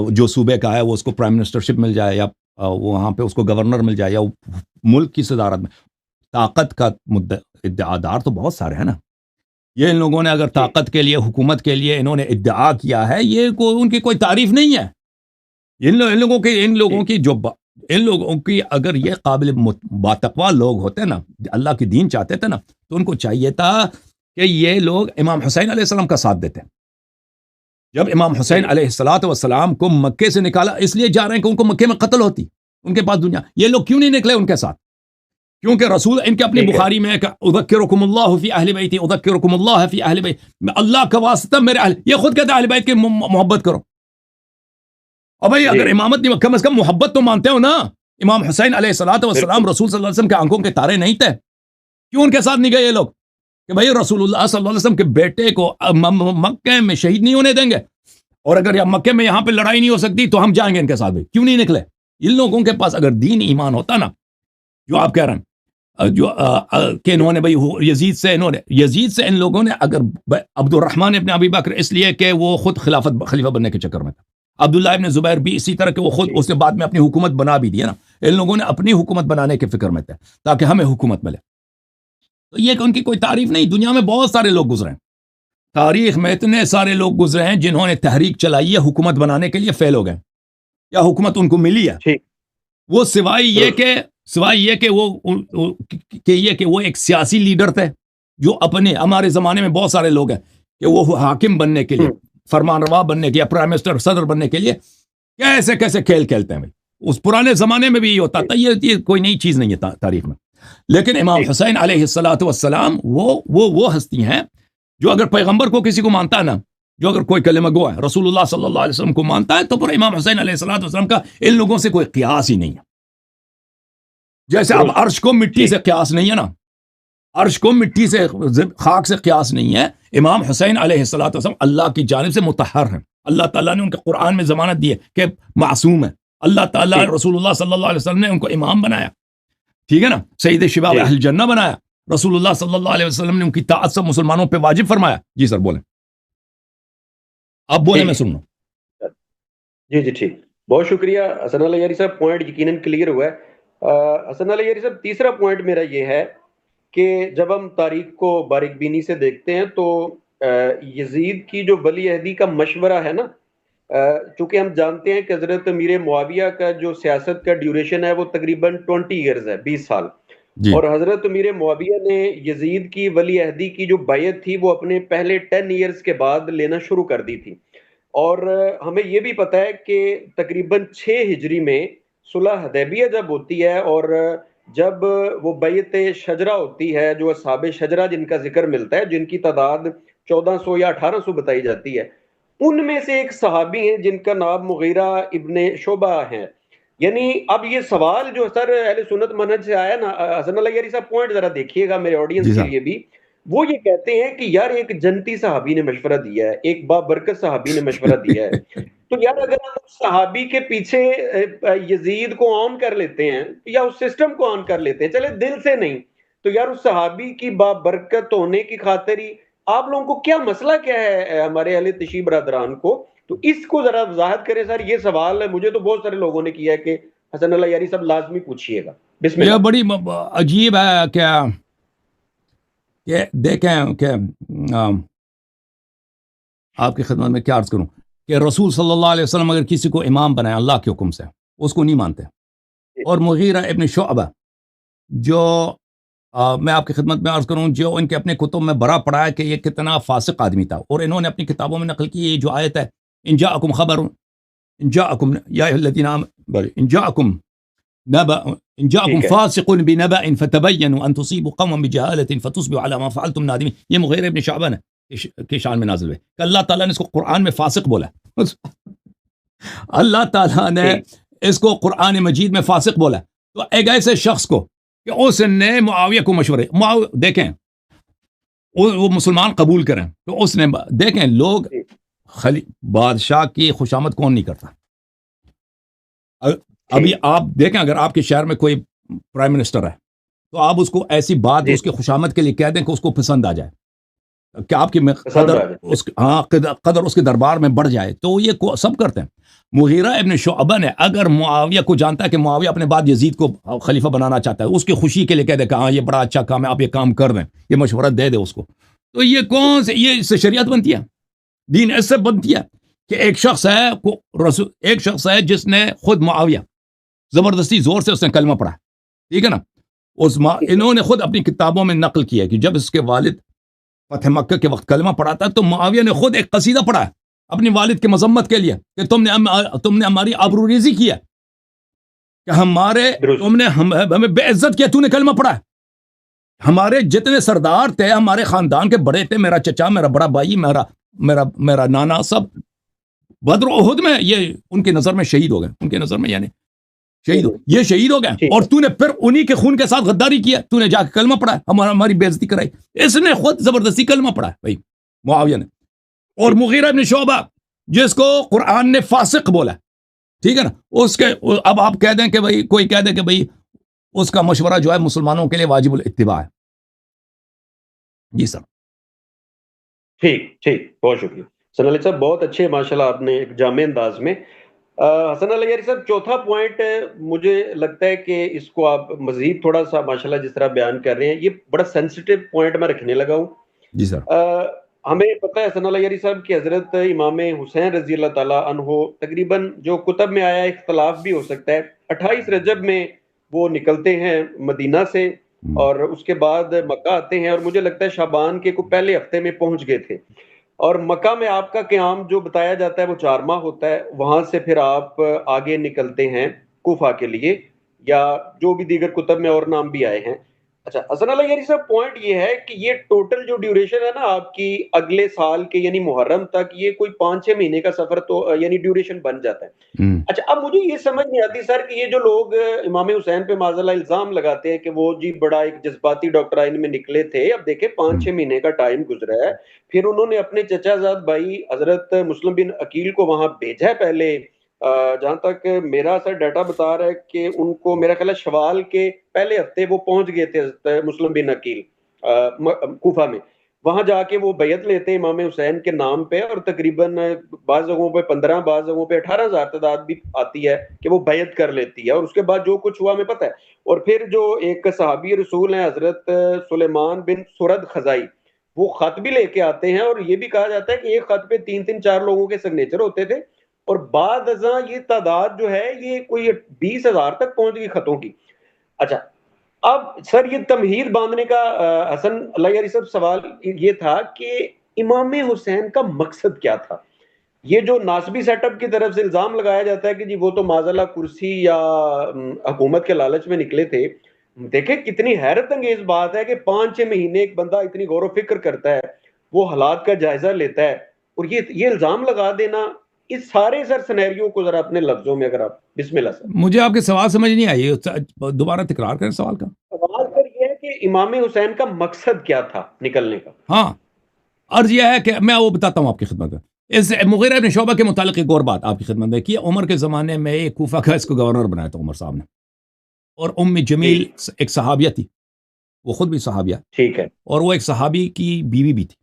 جو صوبے کا ہے وہ اس کو پرائم منسٹرشپ مل جائے، یا وہاں پہ اس کو گورنر مل جائے، یا ملک کی صدارت میں طاقت کا ادعا دار تو بہت سارے ہیں نا۔ یہ ان لوگوں نے اگر طاقت کے لیے، حکومت کے لیے انہوں نے ادعا کیا ہے، یہ ان کی کوئی تعریف نہیں ہے۔ ان لوگوں کی اگر یہ قابل باتقوا لوگ ہوتے نا، اللہ کی دین چاہتے تھے نا، تو ان کو چاہیے تھا کہ یہ لوگ امام حسین علیہ السلام کا ساتھ دیتے۔ جب امام حسین علیہ السلام کو مکے سے نکالا، اس لیے جا رہے ہیں کہ ان کو مکے میں قتل ہوتی، ان کے پاس دنیا، یہ لوگ کیوں نہیں نکلے ان کے ساتھ؟ کیونکہ رسول ان کے اپنی بخاری میں ہے کہ اذکرکم اللہ فی اہل بیتی، اذکرکم اللہ فی اہل بیت، اللہ کا واسطہ میرے اہل، یہ خود کہتا ہے اہل بیت کی محبت کرو۔ اور بھائی اگر امامت نہیں، کم از کم محبت تو مانتے ہو نا۔ امام حسین علیہ السلام رسول صلی اللہ علیہ وسلم کے آنکھوں کے تارے نہیں تھے، کیوں ان کے ساتھ نہیں گئے یہ لوگ کہ بھائی رسول اللہ صلی اللہ علیہ وسلم کے بیٹے کو مکے میں شہید نہیں ہونے دیں گے، اور اگر مکے میں یہاں پہ لڑائی نہیں ہو سکتی تو ہم جائیں گے ان کے ساتھ بھی، کیوں نہیں نکلے؟ ان لوگوں کے پاس اگر دین ایمان ہوتا نا، جو آپ کہہ رہے ہیں کہ انہوں نے بھائی یزید سے ان لوگوں نے، اگر عبد الرحمن ابن ابی بکر اس لیے کہ وہ خود خلیفہ بننے کے چکر میں تھا، عبداللہ ابن زبیر بھی اسی طرح کہ وہ خود اس نے بعد میں اپنی حکومت بنا بھی دیا نا، ان لوگوں نے اپنی حکومت بنانے کے فکر میں تھے تاکہ ہمیں حکومت ملے۔ تو یہ کہ ان کی کوئی تعریف نہیں، دنیا میں بہت سارے لوگ گزرے ہیں، تاریخ میں اتنے سارے لوگ گزرے ہیں جنہوں نے تحریک چلائی ہے حکومت بنانے کے لیے، فیل ہو گئے، یا حکومت ان کو ملی ہے، وہ سوائے یہ کہ وہ ایک سیاسی لیڈر تھے، جو اپنے، ہمارے زمانے میں بہت سارے لوگ ہیں کہ وہ حاکم بننے کے لیے، فرمان روا بننے کے، یا پرائم منسٹر، صدر بننے کے لیے کیسے کھیل کھیلتے ہیں۔ اس پرانے زمانے میں بھی یہ ہوتا تھا، یہ کوئی نئی چیز نہیں ہے تاریخ میں۔ لیکن امام حسین علیہ السلام وہ ہستی ہیں جو اگر پیغمبر کو کسی کو مانتا ہے نا، جو اگر کوئی کلمہ گو ہے رسول اللہ صلی اللہ علیہ وسلم کو مانتا ہے، تو پھر امام حسین علیہ السلام کا ان لوگوں سے کوئی قیاس ہی نہیں ہے۔ جیسے اب عرش کو مٹی سے قیاس نہیں ہے نا، عرش کو مٹی سے، خاک سے قیاس نہیں ہے، امام حسین علیہ السلام اللہ کی جانب سے مطہر ہیں، اللہ تعالیٰ نے ان کے قرآن میں ضمانت دی ہے کہ معصوم ہے، اللہ تعالیٰ رسول اللہ صلی اللہ علیہ وسلم نے ان کو امام بنایا، ٹھیک ہے نا، سید شباب اہل جنہ بنایا، رسول اللہ صلی اللہ علیہ وسلم نے ان کی طاعت سب مسلمانوں پہ واجب فرمایا۔ جی سر بولیں، آپ بولیں، میں سن رہا ہوں۔
جی ٹھیک، بہت شکریہ حسن اللہ یاری صاحب، پوائنٹ یقیناً کلیئر ہوا ہے۔ حسن اللہ یاری صاحب، تیسرا پوائنٹ میرا یہ ہے کہ جب ہم تاریخ کو باریک بینی سے دیکھتے ہیں تو یزید کی جو ولی عہدی کا مشورہ ہے نا، چونکہ ہم جانتے ہیں کہ حضرت امیر معاویہ کا جو سیاست کا ڈیوریشن ہے وہ تقریباً 20 ایئرز ہے، 20 سال، اور حضرت امیر معاویہ نے یزید کی ولی عہدی کی جو بیعت تھی وہ اپنے پہلے 10 ایئرز کے بعد لینا شروع کر دی تھی، اور ہمیں یہ بھی پتہ ہے کہ تقریباً 6 ہجری میں صلح حدیبیہ جب ہوتی ہے، اور جب وہ بیعت شجرہ ہوتی ہے، جو اصحاب شجرہ جن کا ذکر ملتا ہے، جن کی تعداد 1400 یا 1800 بتائی جاتی ہے، ان میں سے ایک صحابی ہیں جن کا نام مغیرہ ابن شعبہ ہے۔ یعنی اب یہ سوال جو سر اہل سنت منہج سے آیا نا، حسن اللہ یاری صاحب پوائنٹ ذرا دیکھیے گا میرے آڈینس کے لیے بھی، وہ یہ کہتے ہیں کہ یار ایک جنتی صحابی نے مشورہ دیا ہے، ایک بابرکت صحابی نے مشورہ دیا ہے، تو یار اگر ہم صحابی کے پیچھے یزید کو آن کر لیتے ہیں یا اس سسٹم کو آن کر لیتے ہیں، چلے دل سے نہیں، تو یار اس صحابی کی بابرکت ہونے کی خاطر ہی آپ لوگوں کو کیا مسئلہ کیا ہے ہمارے اہل تشیع برادران کو؟ تو اس کو ذرا وضاحت کریں سر، یہ سوال ہے مجھے تو بہت سارے لوگوں نے کیا ہے کہ حسن اللہ یاری صاحب لازمی پوچھئے گا۔ بسم اللہ۔
یہ بڑی عجیب ہے کہ دیکھیں کہ آپ کی خدمت میں کیا عرض کروں کہ رسول صلی اللہ علیہ وسلم اگر کسی کو امام بنائے اللہ کے حکم سے، اس کو نہیں مانتے، اور مغیرہ ابن شعبہ جو میں آپ کی خدمت میں عرض کروں، جو ان کے اپنے کتب میں بڑا پڑا ہے کہ یہ کتنا فاسق آدمی تھا، اور انہوں نے اپنی کتابوں میں نقل کی یہ جو آیت ہے، ان جاءکم خبر، ان جاءکم یا ایھا الذین آمنوا، ان جاءکم نبأ، ان جاءکم
ٹھیک ہے
فاسق بنبأ فتبینوا ان تصیبوا قوما بجہالۃ فتصبحوا علی ما فعلتم نادمین. یہ مغیرہ ابن شعبہ کے شان میں نازل ہوئے کہ اللہ تعالیٰ نے اس کو قرآن میں فاسق بولا. اللہ تعالیٰ نے
ٹھیک
اس کو قرآن مجید میں فاسق بولا. تو ایک ایسے شخص کو کہ اس نے معاویہ کو مشورے، دیکھیں وہ مسلمان قبول کریں، تو اس نے دیکھیں لوگ بادشاہ کی خوشامد کون نہیں کرتا. ابھی آپ دیکھیں اگر آپ کے شہر میں کوئی پرائم منسٹر ہے تو آپ اس کو ایسی بات
جی
اس کی خوشامد کے لیے کہہ دیں کہ اس کو پسند آ جائے، کہ آپ کی
پسند آ جائے.
قدر اس کے دربار میں بڑھ جائے. تو یہ سب کرتے ہیں. مغیرہ ابن شعبہ نے اگر معاویہ کو جانتا ہے کہ معاویہ اپنے بعد یزید کو خلیفہ بنانا چاہتا ہے، اس کی خوشی کے لیے کہہ دے کہ ہاں یہ بڑا اچھا کام ہے، آپ یہ کام کر دیں، یہ مشورہ دے دے اس کو. تو یہ کون سے، یہ اس سے شریعت بنتی ہے، دین اس سے بنتی ہے کہ ایک شخص ہے جس نے خود معاویہ زبردستی زور سے اس نے کلمہ پڑھا، ٹھیک ہے نا. انہوں نے خود اپنی کتابوں میں نقل کیا کہ جب اس کے والد فتح مکہ کے وقت کلمہ پڑھا تھا تو معاویہ نے خود ایک قصیدہ پڑھا اپنی والد کے مذمت کے لیے کہ تم نے ہماری آبروریزی کیا، کہ تم نے ہمیں بے عزت کیا، تو نے کلمہ پڑھا. ہمارے جتنے سردار تھے ہمارے خاندان کے بڑے تھے، میرا چچا، میرا بڑا بھائی، میرا نانا، سب بدر و احد میں یہ ان کی نظر میں شہید ہو گئے، ان کی نظر میں یعنی شہید ہو گئے. اور تو نے پھر انہی کے خون کے ساتھ غداری کیا، تو نے جا کے کلمہ پڑھا، ہماری بے عزتی کرائی. اس نے خود زبردستی کلمہ پڑھا بھائی معاویہ نے. اور مغیرہ ابن شعبہ جس کو قرآن نے فاسق بولا، ٹھیک ہے نا، اس کے اب آپ کہہ دیں کہ بھائی، کوئی کہہ دے کہ بھائی اس کا مشورہ جو ہے مسلمانوں کے لیے واجب الاتباع ہے. جی سر.
ٹھیک بہت شکریہ حسن علی صاحب، بہت اچھے ماشاءاللہ آپ نے ایک جامع انداز میں. حسن علی صاحب چوتھا پوائنٹ مجھے لگتا ہے کہ اس کو آپ مزید تھوڑا سا ماشاءاللہ جس طرح بیان کر رہے ہیں، یہ بڑا سینسیٹیو پوائنٹ میں رکھنے لگا ہوں.
جی سر.
ہمیں پتہ ہے حسن علی صاحب کہ حضرت امام حسین رضی اللہ تعالیٰ عنہ تقریباً جو کتب میں آیا اختلاف بھی ہو سکتا ہے، 28 رجب میں وہ نکلتے ہیں مدینہ سے اور اس کے بعد مکہ آتے ہیں، اور مجھے لگتا ہے شعبان کے کو پہلے ہفتے میں پہنچ گئے تھے. اور مکہ میں آپ کا قیام جو بتایا جاتا ہے وہ 4 ماہ ہوتا ہے. وہاں سے پھر آپ آگے نکلتے ہیں کوفہ کے لیے، یا جو بھی دیگر کتب میں اور نام بھی آئے ہیں. اچھا حسن علی صاحب پوائنٹ یہ ہے کہ یہ ٹوٹل جو ڈیوریشن ہے نا آپ کی اگلے سال کے یعنی محرم تک، یہ کوئی 5-6 مہینے کا سفر تو یعنی ڈیوریشن بن جاتا ہے. اچھا اب مجھے یہ سمجھ نہیں آتی سر کہ یہ جو لوگ امام حسین پہ معاذاللہ الزام لگاتے ہیں کہ وہ جی بڑا ایک جذباتی ڈاکٹرائن میں نکلے تھے، اب دیکھیں 5-6 مہینے کا ٹائم گزرا ہے، پھر انہوں نے اپنے چچا زاد بھائی حضرت مسلم بن عقیل کو وہاں بھیجا ہے. پہلے جہاں تک میرا سر ڈیٹا بتا رہا ہے کہ ان کو میرا خیال ہے شوال کے پہلے ہفتے وہ پہنچ گئے تھے حضرت مسلم بن عقیل کوفہ میں. وہاں جا کے وہ بیعت لیتے ہیں امام حسین کے نام پہ، اور تقریباً بعض جگہوں پہ 15، بعض جگہوں پہ 18,000 تعداد بھی آتی ہے کہ وہ بیعت کر لیتی ہے. اور اس کے بعد جو کچھ ہوا ہمیں پتہ ہے. اور پھر جو ایک صحابی رسول ہیں حضرت سلیمان بن سرد خزائی، وہ خط بھی لے کے آتے ہیں، اور یہ بھی کہا جاتا ہے کہ ایک خط پہ 3-4 لوگوں کے سگنیچر ہوتے تھے، اور بعد ازاں یہ تعداد جو ہے یہ کوئی 20,000 تک پہنچ گئی خطوں کی. اچھا اب سر یہ تمہید باندھنے کا حسن علی صاحب سوال یہ تھا کہ امام حسین کا مقصد کیا تھا؟ یہ جو ناسبی سیٹ اپ کی طرف سے الزام لگایا جاتا ہے کہ جی وہ تو معاذاللہ کرسی یا حکومت کے لالچ میں نکلے تھے. دیکھیں کتنی حیرت انگیز بات ہے کہ 5-6 مہینے ایک بندہ اتنی غور و فکر کرتا ہے، وہ حالات کا جائزہ لیتا ہے، اور یہ الزام لگا دینا. اس سارے سر سینیریو کو ذرا اپنے لفظوں میں اگر آپ بسم اللہ سر.
مجھے آپ کے سوال سمجھ نہیں آئی، دوبارہ تکرار کریں سوال کا.
سوال سر یہ ہے کہ امام حسین کا مقصد کیا تھا نکلنے کا؟
ہاں عرض یہ ہے کہ میں وہ بتاتا ہوں آپ کی خدمت میں. اس مغیرہ ابن شعبہ کے متعلق ایک اور بات آپ کی خدمت میں کی. عمر کے زمانے میں ایک کوفہ کا اس کو گورنر بنایا تھا عمر صاحب نے، اور ام جمیل ایک صحابیہ تھی، وہ خود بھی صحابیہ،
ٹھیک ہے، اور
وہ ایک صحابی کی بیوی بھی تھی.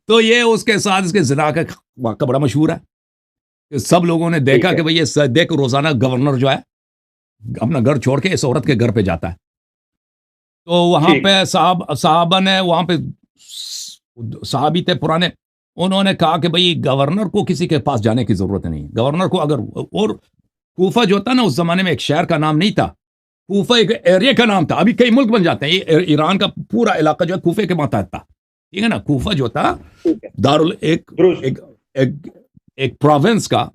تو یہ اس کے ساتھ اس کے زنا کا واقعہ بڑا مشہور ہے کہ سب لوگوں نے دیکھا کہ بھئی یہ دیکھ روزانہ گورنر جو ہے اپنا گھر چھوڑ کے اس عورت کے گھر پہ جاتا ہے. تو وہاں پہ صحابہ نے، وہاں پہ صحابی تھے پرانے، انہوں نے کہا کہ بھئی گورنر کو کسی کے پاس جانے کی ضرورت نہیں. گورنر کو اگر، اور کوفہ جو تھا نا اس زمانے میں ایک شہر کا نام نہیں تھا، کوفہ ایک ایریا کا نام تھا، ابھی کئی ملک بن جاتے ہیں، یہ ایران کا پورا علاقہ جو ہے کوفے کے ماتحت تھا، ٹھیک ہے نا. کوفہ جو تھا ایک پروونس کا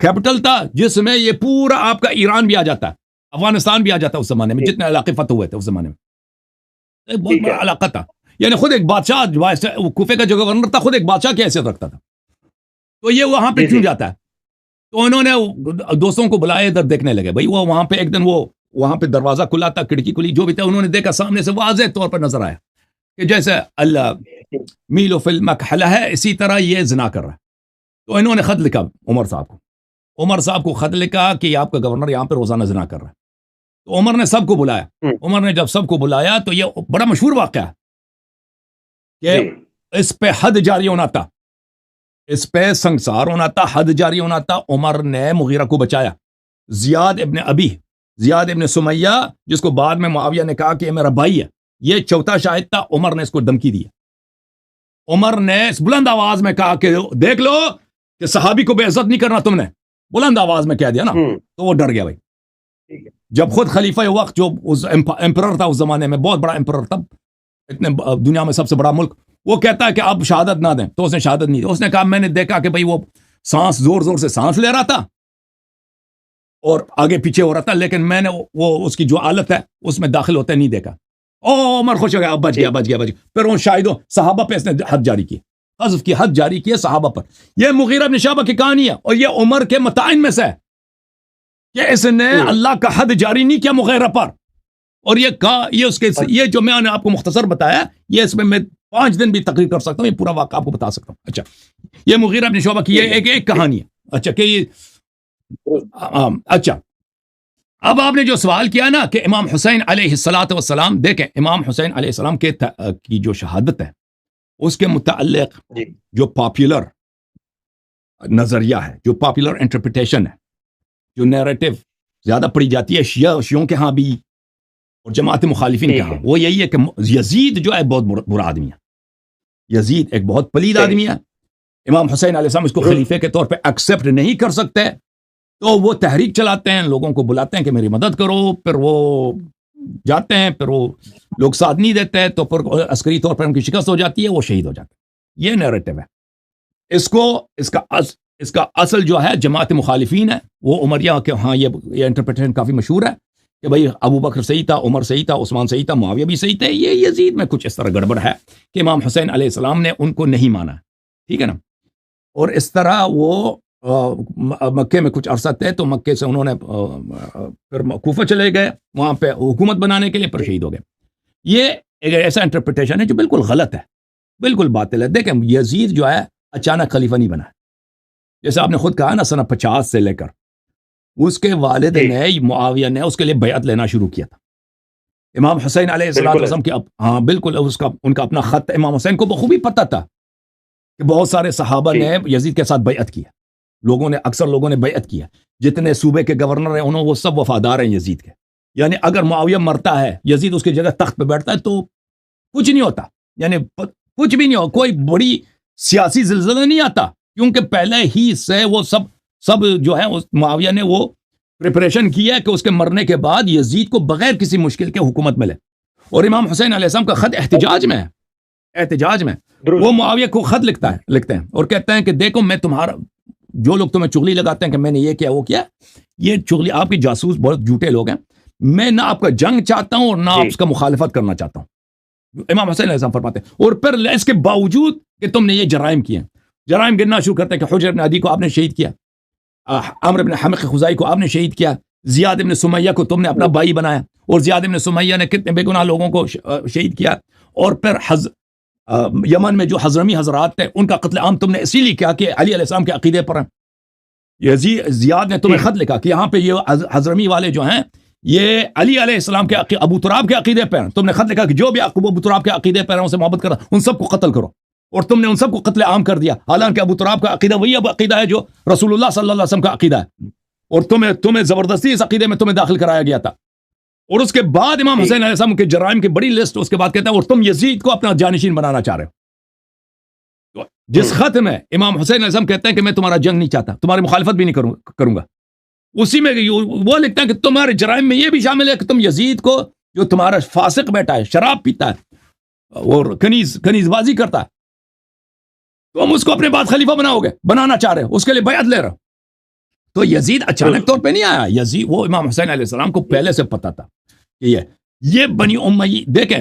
کیپٹل تھا، جس میں یہ پورا آپ کا ایران بھی آ جاتا ہے، افغانستان بھی آ جاتا ہے اس زمانے میں، جتنے علاقے فتح ہوئے تھے اس زمانے میں. ایک بہت بڑا علاقہ تھا، یعنی خود ایک بادشاہ کوفے کا جو گورنر تھا خود ایک بادشاہ کی حیثیت رکھتا تھا. تو یہ وہاں پہ کیوں جاتا ہے؟ تو انہوں نے دوستوں کو بلائے، ادھر دیکھنے لگے. بھائی وہ وہاں پہ ایک دن وہ وہاں پہ دروازہ کھلا تھا، کھڑکی کھلی، جو بھی تھا انہوں نے دیکھا، سامنے سے واضح طور پر نظر آیا کہ جیسے اللہ میلو فی المکحلہ ہے، اسی طرح یہ زنا کر رہا ہے. تو انہوں نے خط لکھا عمر صاحب کو خط لکھا کہ آپ کا گورنر یہاں پہ روزانہ زنا کر رہا ہے. تو عمر نے سب کو بلایا. عمر نے جب سب کو بلایا تو یہ بڑا مشہور واقعہ ہے کہ اس پہ حد جاری ہونا تھا، اس پہ سنگسار ہونا تھا، حد جاری ہونا تھا. عمر نے مغیرہ کو بچایا. زیاد ابن سمیہ، جس کو بعد میں معاویہ نے کہا کہ یہ میرا بھائی ہے، یہ چوتھا شاہد تھا. عمر نے اس کو دھمکی دی. عمر نے اس بلند آواز میں کہا کہ دیکھ لو کہ صحابی کو بے عزت نہیں کرنا، تم نے بلند آواز میں کہہ دیا نا. تو وہ ڈر گیا بھائی. جب خود خلیفہ وقت جو امپرر تھا اس زمانے میں، بہت بڑا امپرر تھا، اتنے دنیا میں سب سے بڑا ملک، وہ کہتا ہے کہ آپ شہادت نہ دیں. تو اس نے شہادت نہیں دی. اس نے کہا میں نے دیکھا کہ بھئی وہ سانس زور زور سے سانس لے رہا تھا اور آگے پیچھے ہو رہا تھا، لیکن میں نے وہ اس کی جو حالت ہے اس میں داخل ہوتے نہیں دیکھا. عمر خوش ہو گیا، اب بچ گیا. پھر ان شاہدوں صحابہ پہ اس نے حد جاری کی، حذف کی حد جاری کی ہے صحابہ پر. یہ مغیرہ بن شعبہ کی کہانی ہے، اور یہ عمر کے متائن میں سے ہے کہ اس نے اللہ کا حد جاری نہیں کیا مغیرہ پر. اور یہ جو میں نے آپ کو مختصر بتایا، یہ اس میں 5 دن بھی تقریر کر سکتا ہوں، یہ پورا واقعہ آپ کو بتا سکتا ہوں. اچھا، یہ مغیرہ بن شعبہ کی ایک کہانی ہے. اچھا کہ اچھا، اب آپ نے جو سوال کیا نا کہ امام حسین علیہ الصلوۃ والسلام، دیکھیں امام حسین علیہ السلام کی جو شہادت ہے اس کے متعلق جو پاپولر نظریہ ہے، جو پاپولر انٹرپریٹیشن ہے، جو نیریٹو زیادہ پڑھی جاتی ہے شیعوں کے ہاں بھی اور جماعت مخالفین کے ہاں، وہ یہی ہے کہ یزید جو ہے بہت برا آدمی ہے. یزید ایک بہت پلید آدمی ہے. امام حسین علیہ السلام اس کو خلیفے کے طور پہ ایکسیپٹ نہیں کر سکتے، تو وہ تحریک چلاتے ہیں، لوگوں کو بلاتے ہیں کہ میری مدد کرو. پھر وہ جاتے ہیں، پھر وہ لوگ ساتھ نہیں دیتے، تو پھر عسکری طور پر ان کی شکست ہو جاتی ہے، وہ شہید ہو جاتے ہیں. یہ نیریٹو ہے. اس کا اصل جو ہے جماعت مخالفین ہے، وہ عمریہ کے ہاں یہ انٹرپریٹیشن کافی مشہور ہے کہ بھئی ابو بکر صحیح تھا، عمر صحیح تھا، عثمان صحیح تھا، معاویہ بھی صحیح تھے. یہ یزید میں کچھ اس طرح گڑبڑ ہے کہ امام حسین علیہ السلام نے ان کو نہیں مانا، ٹھیک ہے نا. اور اس طرح وہ مکے میں کچھ عرصہ تھے، تو مکے سے انہوں نے پھر کوفہ چلے گئے وہاں پہ حکومت بنانے کے لیے، پر شہید ہو گئے. یہ ایک ایسا انٹرپریٹیشن ہے جو بالکل غلط ہے، بالکل باطل ہے. دیکھیں یزید جو ہے اچانک خلیفہ نہیں بنا، جیسے آپ نے خود کہا نا سنہ 50 سے لے کر اس کے والد نے، معاویہ نے اس کے لیے بیعت لینا شروع کیا تھا. امام حسین علیہ السلام کے ہاں بالکل ان کا اپنا خط، امام حسین کو بخوبی پتہ تھا کہ بہت سارے صحابہ نے یزید کے ساتھ بیعت کیا، اکثر لوگوں نے بیعت کیا، جتنے صوبے کے گورنر ہیں وہ سب وفادار ہیں یزید کے. یعنی اگر معاویہ مرتا ہے، یزید اس کی جگہ تخت پہ بیٹھتا ہے، تو کچھ نہیں ہوتا، یعنی کچھ بھی نہیں ہو، کوئی بڑی سیاسی زلزلہ نہیں آتا، کیونکہ پہلے ہی سے وہ سب جو ہے معاویہ نے وہ پریپریشن کی ہے کہ اس کے مرنے کے بعد یزید کو بغیر کسی مشکل کے حکومت ملے. اور امام حسین علیہ السلام کا خط احتجاج میں وہ معاویہ کو خط لکھتے ہیں اور کہتے ہیں کہ دیکھو میں تمہارا، جو لوگ تمہیں چغلی لگاتے ہیں کہ میں نے یہ کیا وہ کیا، یہ چغلی آپ کی جاسوس بہت جھوٹے لوگ ہیں. میں نہ آپ کا جنگ چاہتا ہوں اور نہ آپ اس کا مخالفت کرنا چاہتا ہوں. امام حسین علیہ السلام فرماتے ہیں. اور پھر اس کے باوجود کہ تم نے یہ جرائم کیے، جرائم گننا شروع کرتے ہیں کہ حجر بن عدی کو آپ نے شہید کیا، عمرو بن حمق خزائی کو آپ نے شہید کیا، زیاد بن سمیہ کو تم نے اپنا بھائی بنایا، اور زیاد بن سمیہ نے کتنے بے گناہ لوگوں کو شہید کیا. اور پھر یمن میں جو حضرمی حضرات تھے ان کا قتل عام تم نے اسی لیے کیا کہ علی علیہ السلام کے عقیدے پر ہیں. زیاد نے تمہیں خط لکھا کہ یہاں پہ یہ حضرمی والے جو ہیں یہ علی علیہ السلام کے ابو تراب کے عقیدے پر ہیں. تم نے خط لکھا کہ جو بھی ابو تراب کے عقیدے پر ہیں ان سے محبت کرا، ان سب کو قتل کرو. اور تم نے ان سب کو قتل عام کر دیا، حالانکہ ابو تراب کا عقیدہ وہی عقیدہ ہے جو رسول اللہ صلی اللہ علیہ وسلم کا عقیدہ ہے، اور تمہیں زبردستی اس عقیدے میں تمہیں داخل کرایا گیا تھا. اور اس کے بعد امام حسین علیہ السلام کے جرائم کی بڑی لسٹ اس کے بعد کہتا ہے، اور تم یزید کو اپنا جانشین بنانا چاہ رہے ہو. جس خط میں امام حسین علیہ السلام کہتے ہیں کہ میں تمہارا جنگ نہیں چاہتا، تمہاری مخالفت بھی نہیں کروں گا، اسی میں وہ لکھتا ہے کہ تمہارے جرائم میں یہ بھی شامل ہے کہ تم یزید کو، جو تمہارا فاسق بیٹا ہے، شراب پیتا ہے اور کنیز بازی کرتا ہے، تم اس کو اپنے بعد خلیفہ بنانا چاہ رہے ہو، اس کے لیے بیعت لے رہے ہو۔ تو یزید اچانک طور پہ نہیں آیا، یزید وہ امام حسین علیہ السلام کو پہلے سے پتا تھا کہ یہ بنی امیہ، دیکھیں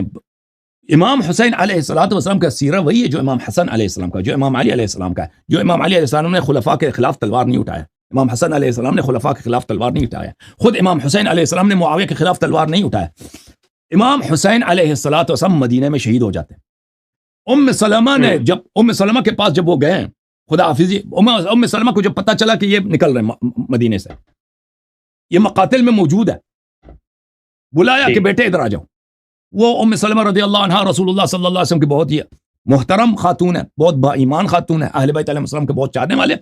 امام حسین علیہ السلام کا سیرہ وہی ہے جو امام حسن علیہ السلام کا، جو امام علی علیہ السلام کا ہے، جو امام علی علیہ السلام نے خلفاء کے خلاف تلوار نہیں اٹھایا، امام حسن علیہ السلام نے خلفاء کے خلاف تلوار نہیں اٹھایا، خود امام حسین علیہ السلام نے معاویہ کے خلاف تلوار نہیں اٹھایا۔ امام حسین علیہ السلام مدینے میں شہید ہو جاتے ہیں۔ ام سلمہ نے جب ام سلمہ کے پاس جب وہ گئے، خدا حافظی، ام سلمہ کو جب پتا چلا کہ یہ نکل رہے ہیں مدینے سے، یہ مقاتل میں موجود ہے، بلایا کہ بیٹے ادھر آ جاؤ۔ وہ ام سلمہ رضی اللہ عنہا رسول اللہ صلی اللہ علیہ وسلم کی بہت ہی محترم خاتون ہے، بہت با ایمان خاتون ہے، اہل بیت علیہ السلام کے بہت چاہنے والے،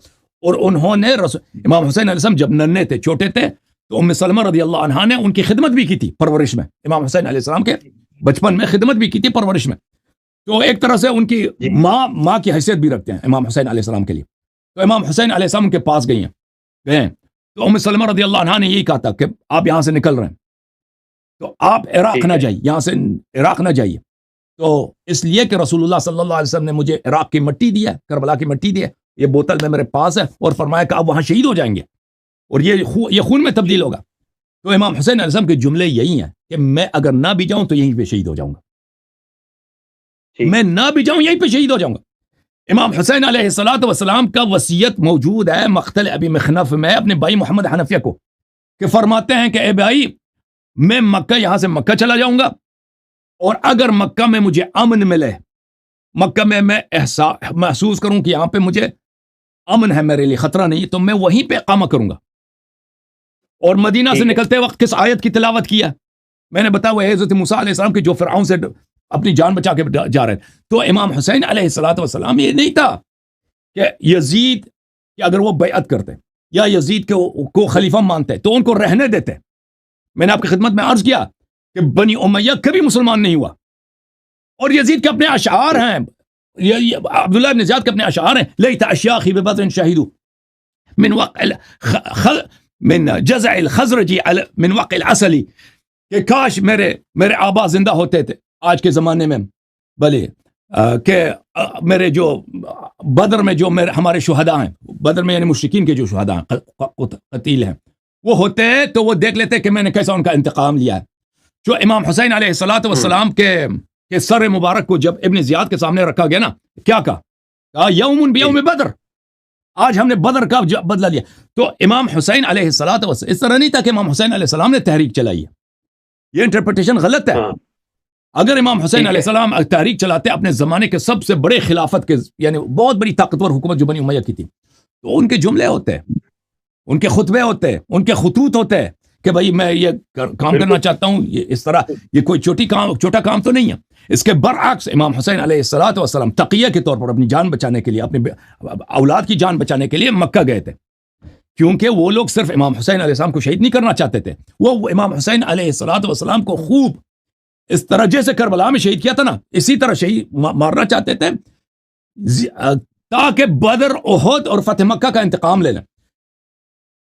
اور انہوں نے امام حسین علیہ السلام جب ننھے تھے، چھوٹے تھے، تو ام سلمہ رضی اللہ عنہا نے ان کی خدمت بھی کی تھی پرورش میں، امام حسین علیہ السلام کے بچپن میں خدمت بھی کی تھی پرورش میں، تو ایک طرح سے ان کی ماں کی حیثیت بھی رکھتے ہیں امام حسین علیہ السلام کے لیے۔ تو امام حسین علیہ السلام کے پاس گئے تو ام سلمہ رضی اللہ عنہا نے یہی کہا تھا کہ آپ یہاں سے نکل رہے ہیں تو آپ عراق نہ جائیے، یہاں سے عراق نہ جائیے، تو اس لیے کہ رسول اللہ صلی اللہ علیہ وسلم نے مجھے عراق کی مٹی دی ہے، کربلا کی مٹی دی ہے، یہ بوتل میں میرے پاس ہے، اور فرمایا کہ آپ وہاں شہید ہو جائیں گے اور یہ خون میں تبدیل ہوگا۔ تو امام حسین علیہ السلام کے جملے یہی ہیں کہ میں اگر نہ بھی جاؤں تو یہیں پہ شہید ہو جاؤں گا، میں نہ بھی جاؤں یہیں پہ شہید ہو جاؤں گا۔ امام حسین علیہ السلام کا وصیت موجود ہے مقتل ابی مخنف میں اپنے بھائی محمد حنفیہ کو، کہ فرماتے ہیں کہ اے بھائی، میں مکہ، یہاں سے مکہ چلا جاؤں گا، اور اگر مکہ میں مجھے امن ملے، مکہ میں محسوس کروں کہ یہاں پہ مجھے امن ہے، میرے لیے خطرہ نہیں، تو میں وہیں پہ اقامہ کروں گا۔ اور مدینہ سے نکلتے وقت کس آیت کی تلاوت کیا میں نے بتایا، وہ حضرت موسیٰ علیہ السلام کے جو فرعون سے اپنی جان بچا کے جا رہے تھے۔ تو امام حسین علیہ السلام یہ نہیں تھا کہ یزید کہ اگر وہ بیعت کرتے یا یزید کو خلیفہ مانتے تو ان کو رہنے دیتے۔ میں نے آپ کی خدمت میں عرض کیا کہ بنی امیہ کبھی مسلمان نہیں ہوا، اور یزید کے اپنے اشعار ہیں، عبداللہ بن زیاد کے اپنے اشعار ہیں، لیت اشیاخی ببدر شہیدوا من جزع الخزرج من وقع العسل، کہ کاش میرے آبا زندہ ہوتے تھے آج کے زمانے میں، بھلے کہ میرے جو بدر میں جو ہمارے شہداء ہیں، بدر میں یعنی مشرکین کے جو شہداء ہیں، قتیل ہیں، وہ ہوتے تو وہ دیکھ لیتے کہ میں نے کیسا ان کا انتقام لیا ہے۔ جو امام حسین علیہ السلام کے سر مبارک کو جب ابن زیاد کے سامنے رکھا گیا نا، کیا کہا یوم بیوم بدر، آج ہم نے بدر کا بدلہ لیا۔ تو امام حسین علیہ السلام اس طرح نہیں تھا کہ امام حسین علیہ السلام نے تحریک چلائی ہے، یہ انٹرپریٹیشن غلط ہے۔ اگر امام حسین علیہ السلام تحریک چلاتے اپنے زمانے کے سب سے بڑے خلافت کے، یعنی بہت بڑی طاقتور حکومت جو بنی امیہ کی تھی، تو ان کے جملے ہوتے، ان کے خطبے ہوتے، ان کے خطوط ہوتے کہ بھائی میں یہ کام کرنا چاہتا ہوں، یہ اس طرح، یہ کوئی چھوٹا کام تو نہیں ہے۔ اس کے برعکس امام حسین علیہ السلام تقیہ کے طور پر اپنی جان بچانے کے لیے، اپنے اولاد کی جان بچانے کے لیے مکہ گئے تھے، کیونکہ وہ لوگ صرف امام حسین علیہ السلام کو شہید نہیں کرنا چاہتے تھے، وہ امام حسین علیہ السلام کو خوب اس طرح جیسے کربلا میں شہید کیا تھا نا، اسی طرح شہید مارنا چاہتے تھے، تاکہ بدر، احد اور فتح مکہ کا انتقام لے لیں۔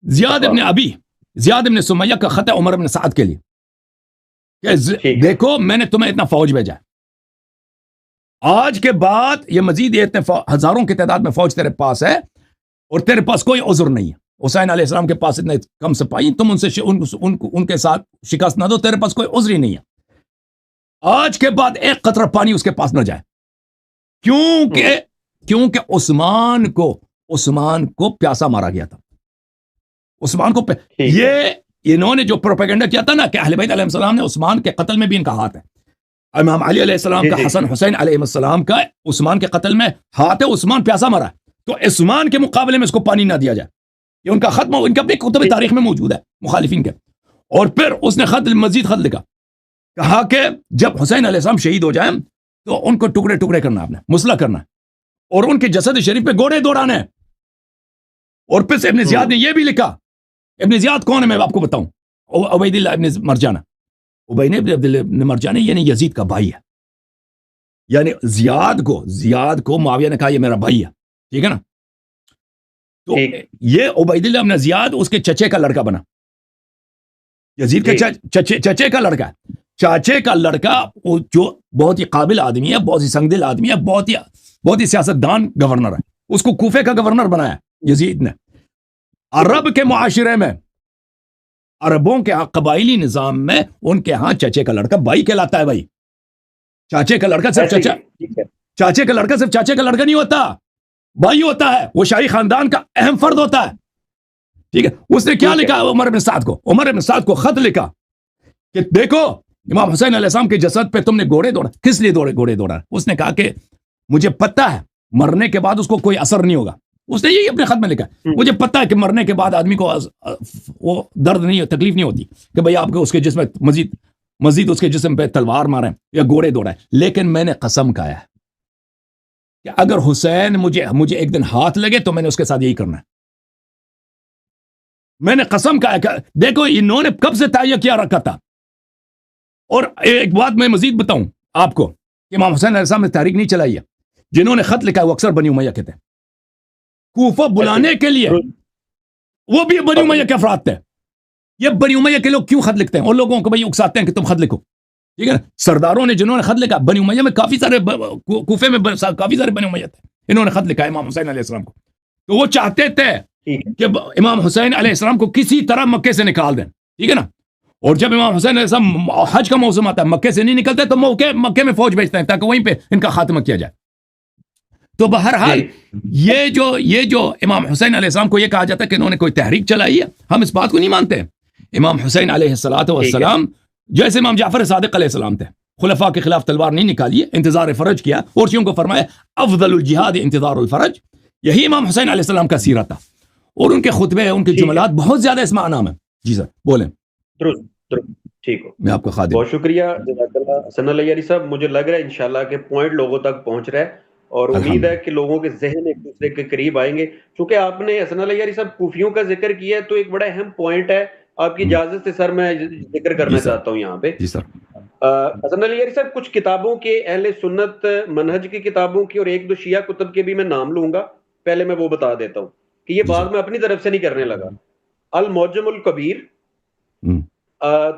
زیاد ابن سمیہ کا خط ہے عمر بن سعد کے لیے کہ دیکھو میں نے تمہیں اتنا فوج بھیجا ہے، آج کے بعد یہ مزید یہ اتنے ہزاروں کی تعداد میں فوج تیرے پاس ہے، اور تیرے پاس کوئی عذر نہیں ہے۔ حسین علیہ السلام کے پاس اتنے کم سپاہی، تم ان کے ساتھ شکست نہ دو، تیرے پاس کوئی عذر ہی نہیں ہے۔ آج کے بعد ایک قطرہ پانی اس کے پاس نہ جائے، کیونکہ عثمان کو پیاسا مارا گیا تھا۔ عثمان کو یہ انہوں نے جو پروپیگنڈا کیا تھا نا کہ اہل بیت علیہ السلام نے عثمان کے قتل میں بھی ان کا ہاتھ ہے، امام علی علیہ السلام کا، حسن حسین علیہ السلام کا عثمان کے قتل میں ہاتھ ہے، عثمان پیاسا مرا ہے، تو عثمان کے مقابلے میں اس کو پانی نہ دیا جائے، یہ ان کا خط ان کے اپنے کتب تاریخ میں موجود ہے مخالفین کے۔ اور پھر اس نے مزید خط لکھا، کہا کہ جب حسین علیہ السلام شہید ہو جائیں تو ان کو ٹکڑے ٹکڑے کرنا، آپ نے مسلح کرنا ہے، اور ان کے جسد شریف پہ گھوڑے دوڑانے ہیں۔ اور پھر ابن زیاد نے یہ بھی لکھا، ابن زیاد کون ہے میں آپ کو بتاؤں، عبید اللہ ابن مرجانہ، ابن مرجانہ یعنی یزید کا بھائی ہے، یعنی زیاد کو معاویہ نے کہا یہ میرا بھائی ہے، ٹھیک ہے نا۔ تو
ٹھیک
یہ عبید اللہ بن زیاد اس کے چچے کا لڑکا بنا، یزید کے چچے کا لڑکا، چاچے کا لڑکا جو بہت ہی قابل آدمی ہے، بہت ہی سنگدل آدمی ہے، بہت ہی سیاست دان گورنر ہے، اس کو کوفے کا گورنر بنایا یزید نے۔ عرب کے معاشرے میں، عربوں کے قبائلی نظام میں ان کے ہاں چچے کا لڑکا بھائی کہلاتا ہے بھائی۔ چاچے کا لڑکا صرف چاچے کا لڑکا صرف چاچے کا لڑکا نہیں ہوتا، بھائی ہوتا ہے، وہ شاہی خاندان کا اہم فرد ہوتا ہے، ٹھیک ہے۔ اس نے کیا لکھا عمر بن سعد کو؟ عمر بن سعد کو خط لکھا کہ دیکھو امام حسین علیہ السلام کے جسد پہ تم نے گھوڑے دوڑا، کس لیے گھوڑے دوڑا؟ اس نے کہا کہ مجھے پتہ ہے مرنے کے بعد اس کو کوئی اثر نہیں ہوگا، اس نے یہی اپنے خط میں لکھا، مجھے پتہ ہے کہ مرنے کے بعد آدمی کو وہ درد نہیں، تکلیف نہیں ہوتی کہ بھئی آپ کو اس کے جسم مزید اس کے جسم پہ تلوار ماریں یا گھوڑے دوڑائیں، لیکن میں نے قسم کھایا ہے کہ اگر حسین مجھے ایک دن ہاتھ لگے تو میں نے اس کے ساتھ یہی کرنا ہے۔ میں نے قسم کھایا کہ دیکھو انہوں نے کب سے تہیہ کیا رکھا تھا۔ اور ایک بات میں مزید بتاؤں آپ کو کہ امام حسین علیہ السلام نے تحریک نہیں چلائی ہے، جنہوں نے خط لکھا ہے وہ اکثر بنی امیہ کے تھے، کوفہ بلانے کے لیے وہ بھی بنی امیہ کے افراد تھے۔ یہ بنی امیہ کے لوگ کیوں خط لکھتے ہیں؟ ان لوگوں کو بھائی اکساتے ہیں کہ تم خط لکھو، ٹھیک ہے نا۔ سرداروں نے جنہوں نے خط لکھا، بنی امیہ میں کافی سارے، کوفے میں کافی سارے بنی امیہ تھے، انہوں نے خط لکھا امام حسین علیہ السلام کو، تو وہ چاہتے تھے کہ امام حسین علیہ السلام کو کسی طرح مکے سے نکال دیں، ٹھیک ہے نا۔ اور جب امام حسین علیہ السلام حج کا موسم آتا ہے، مکے سے نہیں نکلتے تو مکے میں فوج بھیجتے ہیں تاکہ وہیں پہ ان کا خاتمہ کیا جائے۔ تو بہرحال یہ جو امام حسین علیہ السلام کو یہ کہا جاتا ہے کہ انہوں نے کوئی تحریک چلائی ہے، ہم اس بات کو نہیں مانتے۔ امام حسین علیہ السلام جیسے امام جعفر صادق علیہ السلام تھے، خلفاء کے خلاف تلوار نہیں نکالی ہے، انتظار فرج کیا، اور چیوں کو فرمایا افضل الجہاد انتظار الفرج۔ یہی امام حسین علیہ السلام کا سیرت تھا، اور ان کے خطبے، ان کے جملات بہت زیادہ اس معنی میں۔ جی سر بولیں۔
ٹھیک ہو،
میں آپ کا خادم۔
بہت شکریہ جزاک اللہ حسن اللہ یاری صاحب۔ مجھے لگ رہا ہے انشاءاللہ کہ پوائنٹ لوگوں تک پہنچ رہا ہے، اور امید ہے کہ لوگوں کے ذہن ایک دوسرے کے قریب آئیں گے۔ چونکہ آپ نے حسن اللہ یاری صاحب کوفیوں کا ذکر کیا ہے تو ایک بڑا اہم پوائنٹ ہے، آپ کی اجازت سے سر میں ذکر کرنا چاہتا ہوں یہاں پہ۔
جی سر۔
حسن اللہ یاری صاحب کچھ کتابوں کے، اہل سنت منہج کی کتابوں کی اور ایک دو شیعہ کتب کے بھی میں نام لوں گا، پہلے میں وہ بتا دیتا ہوں کہ یہ بات میں اپنی طرف سے نہیں کرنے لگا۔ المعجم الکبیر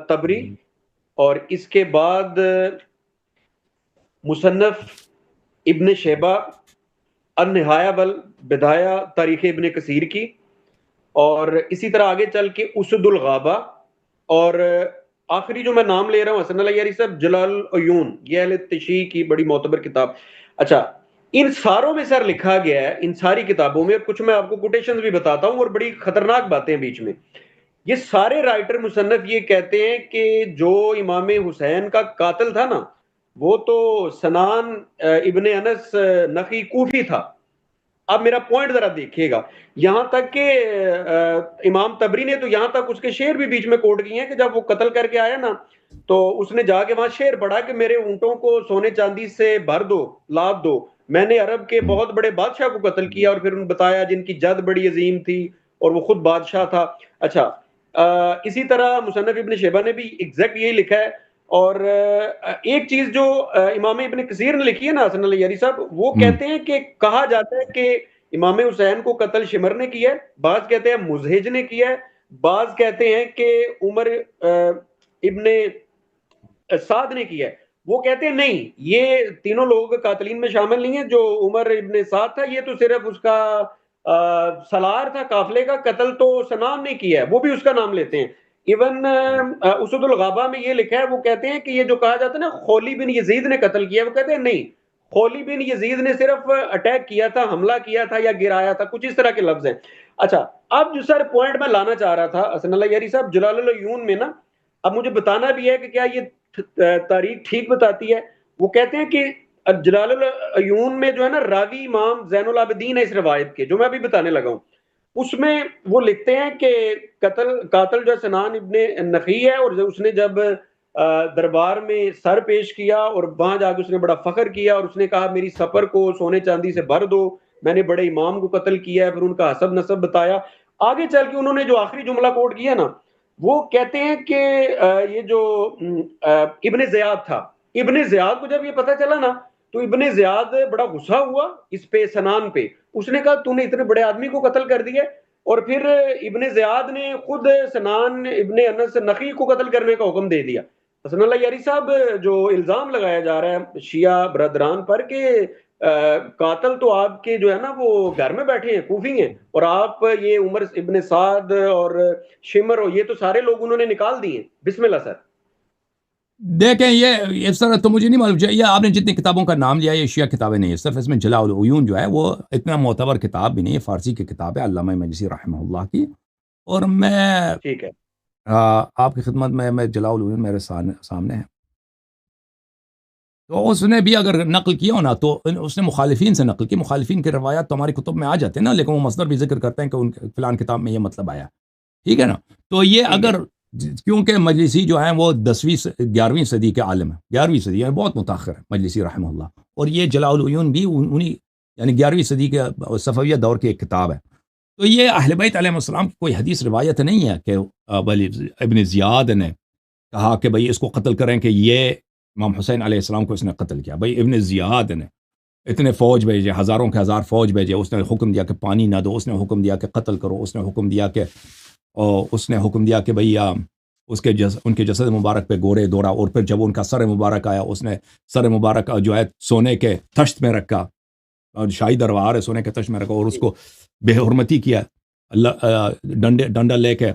تبری، اور اس کے بعد مصنف ابن شیبہ النہایہ والبدایہ تاریخ ابن کثیر کی، اور اسی طرح آگے چل کے اسد الغابہ، اور آخری جو میں نام لے رہا ہوں حسن اللہ یاری صاحب جلال العیون، یہ اہل تشیع کی بڑی معتبر کتاب۔ اچھا، ان ساروں میں سر لکھا گیا ہے، ان ساری کتابوں میں، کچھ میں آپ کو کوٹیشنز بھی بتاتا ہوں اور بڑی خطرناک باتیں بیچ میں، یہ سارے رائٹر مصنف یہ کہتے ہیں کہ جو امام حسین کا قاتل تھا نا، وہ تو سنان ابن انس نخی کوفی تھا۔ اب میرا پوائنٹ ذرا دیکھیے گا، یہاں تک کہ امام تبری نے تو یہاں تک اس کے شعر بھی بیچ میں کوٹ کیے ہیں کہ جب وہ قتل کر کے آیا نا تو اس نے جا کے وہاں شعر پڑھا کہ میرے اونٹوں کو سونے چاندی سے بھر دو، لاد دو، میں نے عرب کے بہت بڑے بادشاہ کو قتل کیا، اور پھر انہوں نے بتایا جن کی جد بڑی عظیم تھی اور وہ خود بادشاہ تھا۔ اچھا، اسی طرح مصنف ابن شیبہ نے بھی ایگزیکٹ یہی لکھا ہے۔ اور ایک چیز جو امام ابن کثیر نے لکھی ہے نا حسن اللہ یاری صاحب، وہ کہتے ہیں کہ کہا جاتا ہے کہ امام حسین کو قتل شمر نے کیا ہے، بعض کہتے ہیں مزہج نے کیا ہے، بعض کہتے ہیں کہ عمر ابن سعد نے کیا ہے۔ وہ کہتے ہیں نہیں، یہ تینوں لوگ قاتلین میں شامل نہیں ہیں، جو عمر ابن سعد تھا یہ تو صرف اس کا سلار تھا قافلے کا، قتل تو سنان نے کیا ہے، وہ بھی اس کا نام لیتے ہیں۔ ایون اسد الغابہ میں یہ لکھا ہے، وہ کہتے ہیں کہ یہ جو کہا جاتا ہے نا خولی بن یزید نے قتل کیا، وہ کہتے ہیں نہیں، خولی بن یزید نے صرف اٹیک کیا تھا، حملہ کیا تھا یا گرایا تھا، کچھ اس طرح کے لفظ ہیں۔ اچھا، اب جو سر پوائنٹ میں لانا چاہ رہا تھا حسن اللہ یاری صاحب، جلال العیون میں نا، اب مجھے بتانا بھی ہے کہ کیا یہ تاریخ ٹھیک بتاتی ہے۔ وہ کہتے ہیں کہ جلال العیون میں جو ہے نا راوی امام زین العابدین ہے اس روایت کے، جو میں ابھی بتانے لگا ہوں، اس میں وہ لکھتے ہیں کہ قاتل جو سنان ابن نخی ہے، اور اس نے جب دربار میں سر پیش کیا اور وہاں جا کے اس نے بڑا فخر کیا، اور اس نے کہا میری سپر کو سونے چاندی سے بھر دو، میں نے بڑے امام کو قتل کیا ہے، پھر ان کا حسب نسب بتایا۔ آگے چل کے انہوں نے جو آخری جملہ کوٹ کیا نا، وہ کہتے ہیں کہ یہ جو ابن زیاد تھا، ابن زیاد کو جب یہ پتہ چلا نا تو ابن زیاد بڑا غصہ ہوا اس پہ، سنان پہ. اس نے کہا تو نے اتنے بڑے آدمی کو قتل کر دیا. اور پھر ابن زیاد نے خود سنان ابن انس نخی کو قتل کرنے کا حکم دے دیا. حسن اللہ یاری صاحب، جو الزام لگایا جا رہا ہے شیعہ برادران پر کہ قاتل تو آپ کے جو ہے نا وہ گھر میں بیٹھے ہیں، کوفی ہیں، اور آپ یہ عمر ابن سعد اور شمر اور یہ تو سارے لوگ انہوں نے نکال دیے. بسم اللہ سر.
دیکھیں یہ اس طرح تو مجھے نہیں معلوم. یہ آپ نے جتنی کتابوں کا نام لیا یہ شیعہ کتابیں نہیں ہے، صرف اس میں جلاء العیون جو ہے وہ اتنا معتبر کتاب بھی نہیں ہے، فارسی کی کتاب ہے علامہ مجلسی رحمہ اللہ کی. اور میں
ٹھیک ہے،
آپ کی خدمت میں جلاء العیون میرے سامنے ہے. تو اس نے بھی اگر نقل کیا ہو نا تو اس نے مخالفین سے نقل کی. مخالفین کی روایات تو ہماری کتب میں آ جاتے ہیں نا، لیکن وہ مصدر بھی ذکر کرتے ہیں کہ ان فلان کتاب میں یہ مطلب آیا. ٹھیک ہے نا. تو یہ اگر کیونکہ مجلسی جو ہیں وہ 11ویں صدی کے عالم ہیں، 11ویں صدی یعنی بہت متاخر ہے مجلسی رحمہ اللہ. اور یہ جلاء العیون بھی انہی یعنی 11ویں صدی کے صفویہ دور کی ایک کتاب ہے. تو یہ اہل بیت علیہ السلام کی کوئی حدیث روایت نہیں ہے کہ ابن زیاد نے کہا کہ بھئی اس کو قتل کریں کہ یہ امام حسین علیہ السلام کو اس نے قتل کیا. بھئی ابن زیاد نے اتنے فوج بھیجے، ہزاروں کے ہزار فوج بھیجے، اس نے حکم دیا کہ پانی نہ دو، اس نے حکم دیا کہ قتل کرو، اس نے حکم دیا کہ بھئی ان کے جسد مبارک پہ گورے دوڑا. اور پھر جب ان کا سر مبارک آیا اس نے سر مبارک جو ہے سونے کے تشت میں رکھا، شاہی دربار ہے، سونے کے تشت میں رکھا اور اس کو بے حرمتی کیا. ڈنڈا لے کے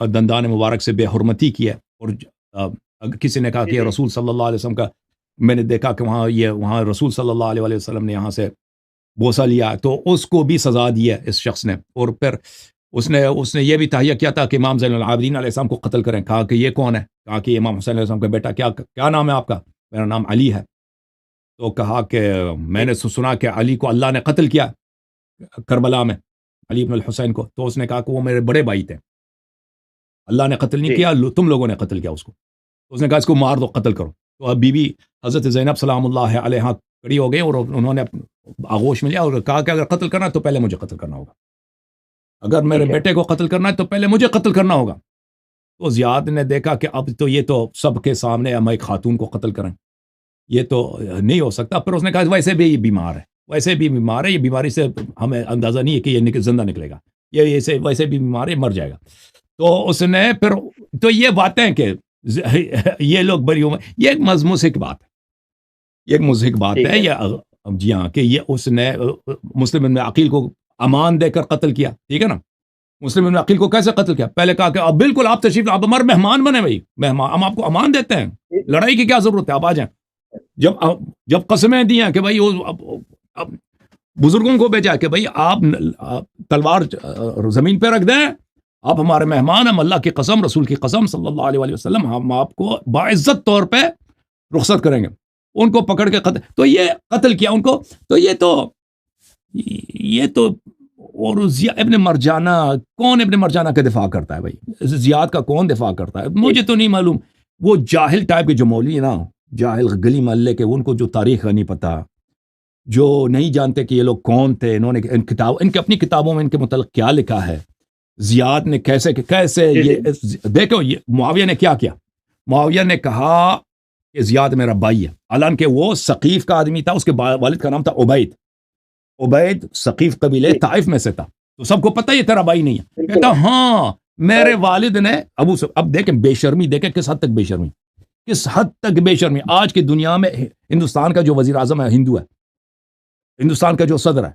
دندان مبارک سے بے حرمتی کیا. اور کسی نے کہا کہ رسول صلی اللہ علیہ وسلم کا، میں نے دیکھا کہ وہاں رسول صلی اللہ علیہ وسلم نے یہاں سے بوسہ لیا، تو اس کو بھی سزا دی ہے اس شخص نے. اور پھر اس نے یہ بھی تہیہ کیا تھا کہ امام زین العابدین علیہ السلام کو قتل کریں. کہا کہ یہ کون ہے؟ کہا کہ امام حسین علیہ السلام کا بیٹا. کیا نام ہے آپ کا؟ میرا نام علی ہے. تو کہا کہ میں نے سنا کہ علی کو اللہ نے قتل کیا کربلا میں، علی بن الحسین کو. تو اس نے کہا کہ وہ میرے بڑے بھائی تھے، اللہ نے قتل نہیں کیا، تم لوگوں نے قتل کیا اس کو. تو اس نے کہا اس کو مار دو، قتل کرو. تو اب بی بی حضرت زینب سلام اللہ علیہ کھڑی ہو گئی اور انہوں نے آغوش میں لیا اور کہا کہ اگر قتل کرنا ہے تو پہلے مجھے قتل کرنا ہوگا، اگر میرے بیٹے کو قتل کرنا ہے تو پہلے مجھے قتل کرنا ہوگا. تو زیاد نے دیکھا کہ اب تو یہ تو سب کے سامنے ہم ایک خاتون کو قتل کریں، یہ تو نہیں ہو سکتا. پھر اس نے کہا ویسے بھی یہ بیمار ہے، یہ بیماری سے ہمیں اندازہ نہیں ہے کہ یہ زندہ نکلے گا، یہ ویسے بھی بیمار ہے، مر جائے گا. تو اس نے پھر تو یہ باتیں کہ یہ لوگ بری ہو، یہ ایک مضحک بات ہے، یہ ایک مضحک بات ہے. یہ جی ہاں کہ یہ اس نے مسلم بن عقیل کو امان دے کر قتل کیا. ٹھیک ہے نا. مسلم بن عقیل کو کیسے قتل کیا؟ پہلے کہا کہ بالکل آپ تشریف، آپ ہمارے مہمان بنے، بھائی مہمان، ہم آپ کو امان دیتے ہیں، لڑائی کی کیا ضرورت ہے، آپ آ جائیں. جب قسمیں دی ہیں کہ بھائی بزرگوں کو بھیجا کہ بھائی آپ تلوار زمین پہ رکھ دیں، آپ ہمارے مہمان، ہم اللہ کی قسم، رسول کی قسم صلی اللہ علیہ وسلم، ہم آپ کو باعزت طور پہ رخصت کریں گے. ان کو پکڑ کے قتل، تو یہ قتل کیا ان کو. تو یہ تو اور ابن مرجانہ، کون ابن مرجانہ کا دفاع کرتا ہے بھائی؟ زیاد کا کون دفاع کرتا ہے؟ مجھے تو نہیں معلوم. وہ جاہل ٹائپ کے جو مولوی ہیں نا، جاہل گلی محلے کے، ان کو جو تاریخ نہیں پتا، جو نہیں جانتے کہ یہ لوگ کون تھے، انہوں نے ان کے اپنی کتابوں میں ان کے متعلق کیا لکھا ہے، زیاد نے کیسے یہ دیکھو. یہ معاویہ نے کیا کیا؟ معاویہ نے کہا کہ زیاد میرا بھائی ہے، حالانکہ وہ ثقیف کا آدمی تھا، اس کے والد کا نام تھا عبید ثقیف قبیلے طائف میں سے تھا. تو سب کو پتہ یہ تیرا بھائی نہیں ہے. کہتا ہاں میرے والد نے اب دیکھیں بے شرمی، دیکھیں کس حد تک بے شرمی، کس حد تک بے شرمی. آج کی دنیا میں ہندوستان کا جو وزیر اعظم ہے ہندو ہے، ہندوستان کا جو صدر ہے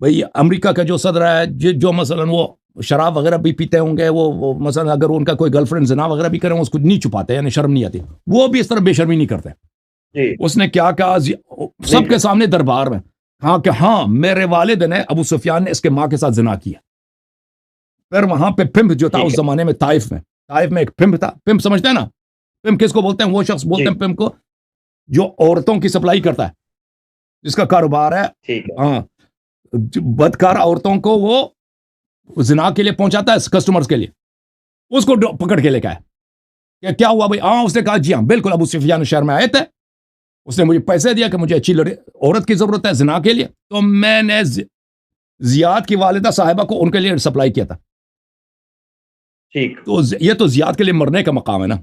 بھئی، امریکہ کا جو صدر ہے، جو مثلا وہ شراب وغیرہ بھی پیتے ہوں گے، وہ مثلا اگر ان کا کوئی گرل فرینڈ زنا وغیرہ بھی کریں اس کو نہیں چھپاتے، یعنی شرم نہیں آتی، وہ بھی اس طرح بے شرمی نہیں کرتے. اس نے کیا کہا سب کے سامنے دربار میں، کہا کہ ہاں میرے والد نے، ابو سفیان نے اس کے ماں کے ساتھ زنا کیا. پھر وہاں پہ پمپ جو تھا اس زمانے میں طائف میں ایک پمپ تھا. پمپ سمجھتے ہیں نا؟ پمپ کس کو بولتے ہیں؟ وہ شخص بولتے ہیں پمپ کو جو عورتوں کی سپلائی کرتا ہے، جس کا کاروبار ہے، ہاں، بدکار عورتوں کو وہ زنا کے لیے پہنچاتا ہے کسٹمرز کے لیے. اس کو پکڑ کے لے کے آئے کہ کیا ہوا بھائی؟ ہاں، اس نے کہا جی ہاں بالکل، ابو سفیان شہر میں آئے تھے، اس نے مجھے پیسے دیا کہ مجھے اچھی عورت کی ضرورت ہے زنا کے لیے، تو میں نے زیاد کی والدہ صاحبہ کو ان کے لیے سپلائی کیا تھا. تو یہ تو زیاد کے لیے مرنے کا مقام ہے نا.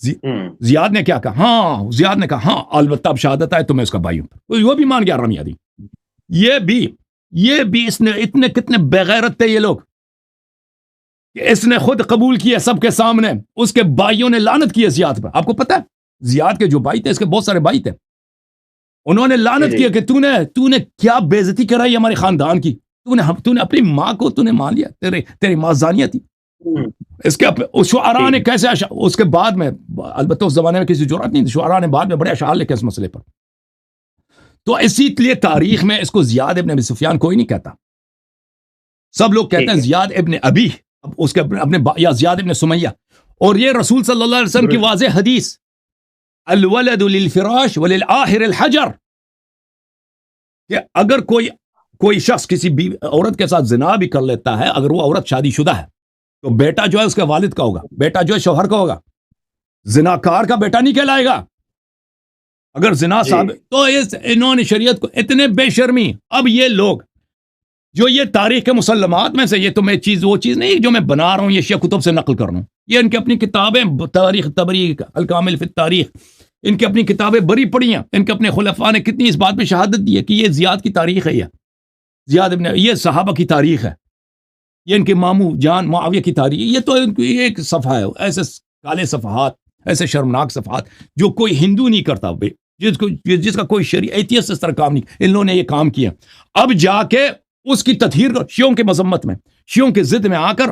زیاد نے کیا کہا؟ زیاد نے کہا ہاں البتہ اب شہادت آئے تو میں اس کا بھائی ہوں. وہ بھی مان گیا رمیادی. یہ بھی اس نے اتنے کتنے بغیرت تھے یہ لوگ کہ اس نے خود قبول کیا سب کے سامنے. اس کے بھائیوں نے لعنت کی زیاد پر. آپ کو پتا ہے زیاد کے جو بھائی تھے، اس کے بہت سارے بھائی تھے، انہوں نے لعنت کیا کہ تو نے کیا بے عزتی کرائی ہمارے خاندان کی. تو نے اپنی ماں کو تو نے مان لیا، تیری ماں زانیہ تھی. اس کے شعراء نے کیسے اس کے بعد میں، البتہ اس زمانے میں کسی جرأت نہیں تھی، شعراء نے بعد میں بڑے اشعار لکھے اس مسئلے پر. تو اسی لیے تاریخ میں اس کو زیاد ابن ابی سفیان کوئی نہیں کہتا. سب لوگ کہتے ہیں زیاد ابن ابی، اس کے اپنے یا زیاد ابن سمیہ. اور یہ رسول صلی اللہ علیہ وسلم کی واضح حدیث، الولد للفراش وللآخر الحجر، کہ اگر کوئی شخص کسی عورت کے ساتھ زنا بھی کر لیتا ہے، اگر وہ عورت شادی شدہ ہے تو بیٹا جو ہے اس کے والد کا ہوگا، بیٹا جو ہے شوہر کا ہوگا. زناکار کا بیٹا نہیں کہلائے گا اگر زنا ثابت. تو انہوں نے شریعت کو اتنے بے شرمی. اب یہ لوگ جو یہ تاریخ کے مسلمات میں سے، یہ تو میں وہ چیز نہیں جو میں بنا رہا ہوں، یہ شیعہ کتب سے نقل کر رہا ہوں، یہ ان کی اپنی کتابیں، تاریخ طبری، الکامل فی التاریخ، ان کی اپنی کتابیں بری پڑی ہیں. ان کے اپنے خلفاء نے کتنی اس بات پہ شہادت دی ہے کہ یہ زیاد کی تاریخ ہے، یہ زیاد ابن، یہ صحابہ کی تاریخ ہے، یہ ان کے ماموں جان معاویہ کی تاریخ. یہ تو ایک صفحہ ہے. ایسے کالے صفحات، ایسے شرمناک صفحات جو کوئی ہندو نہیں کرتا، جس کا کوئی ایتھیسٹ اس طرح کام نہیں. ان لوگوں نے یہ کام کیا. اب جا کے اس کی تطہیر کرو، شیعوں کے مذمت میں، شیعوں کے ضد میں آ کر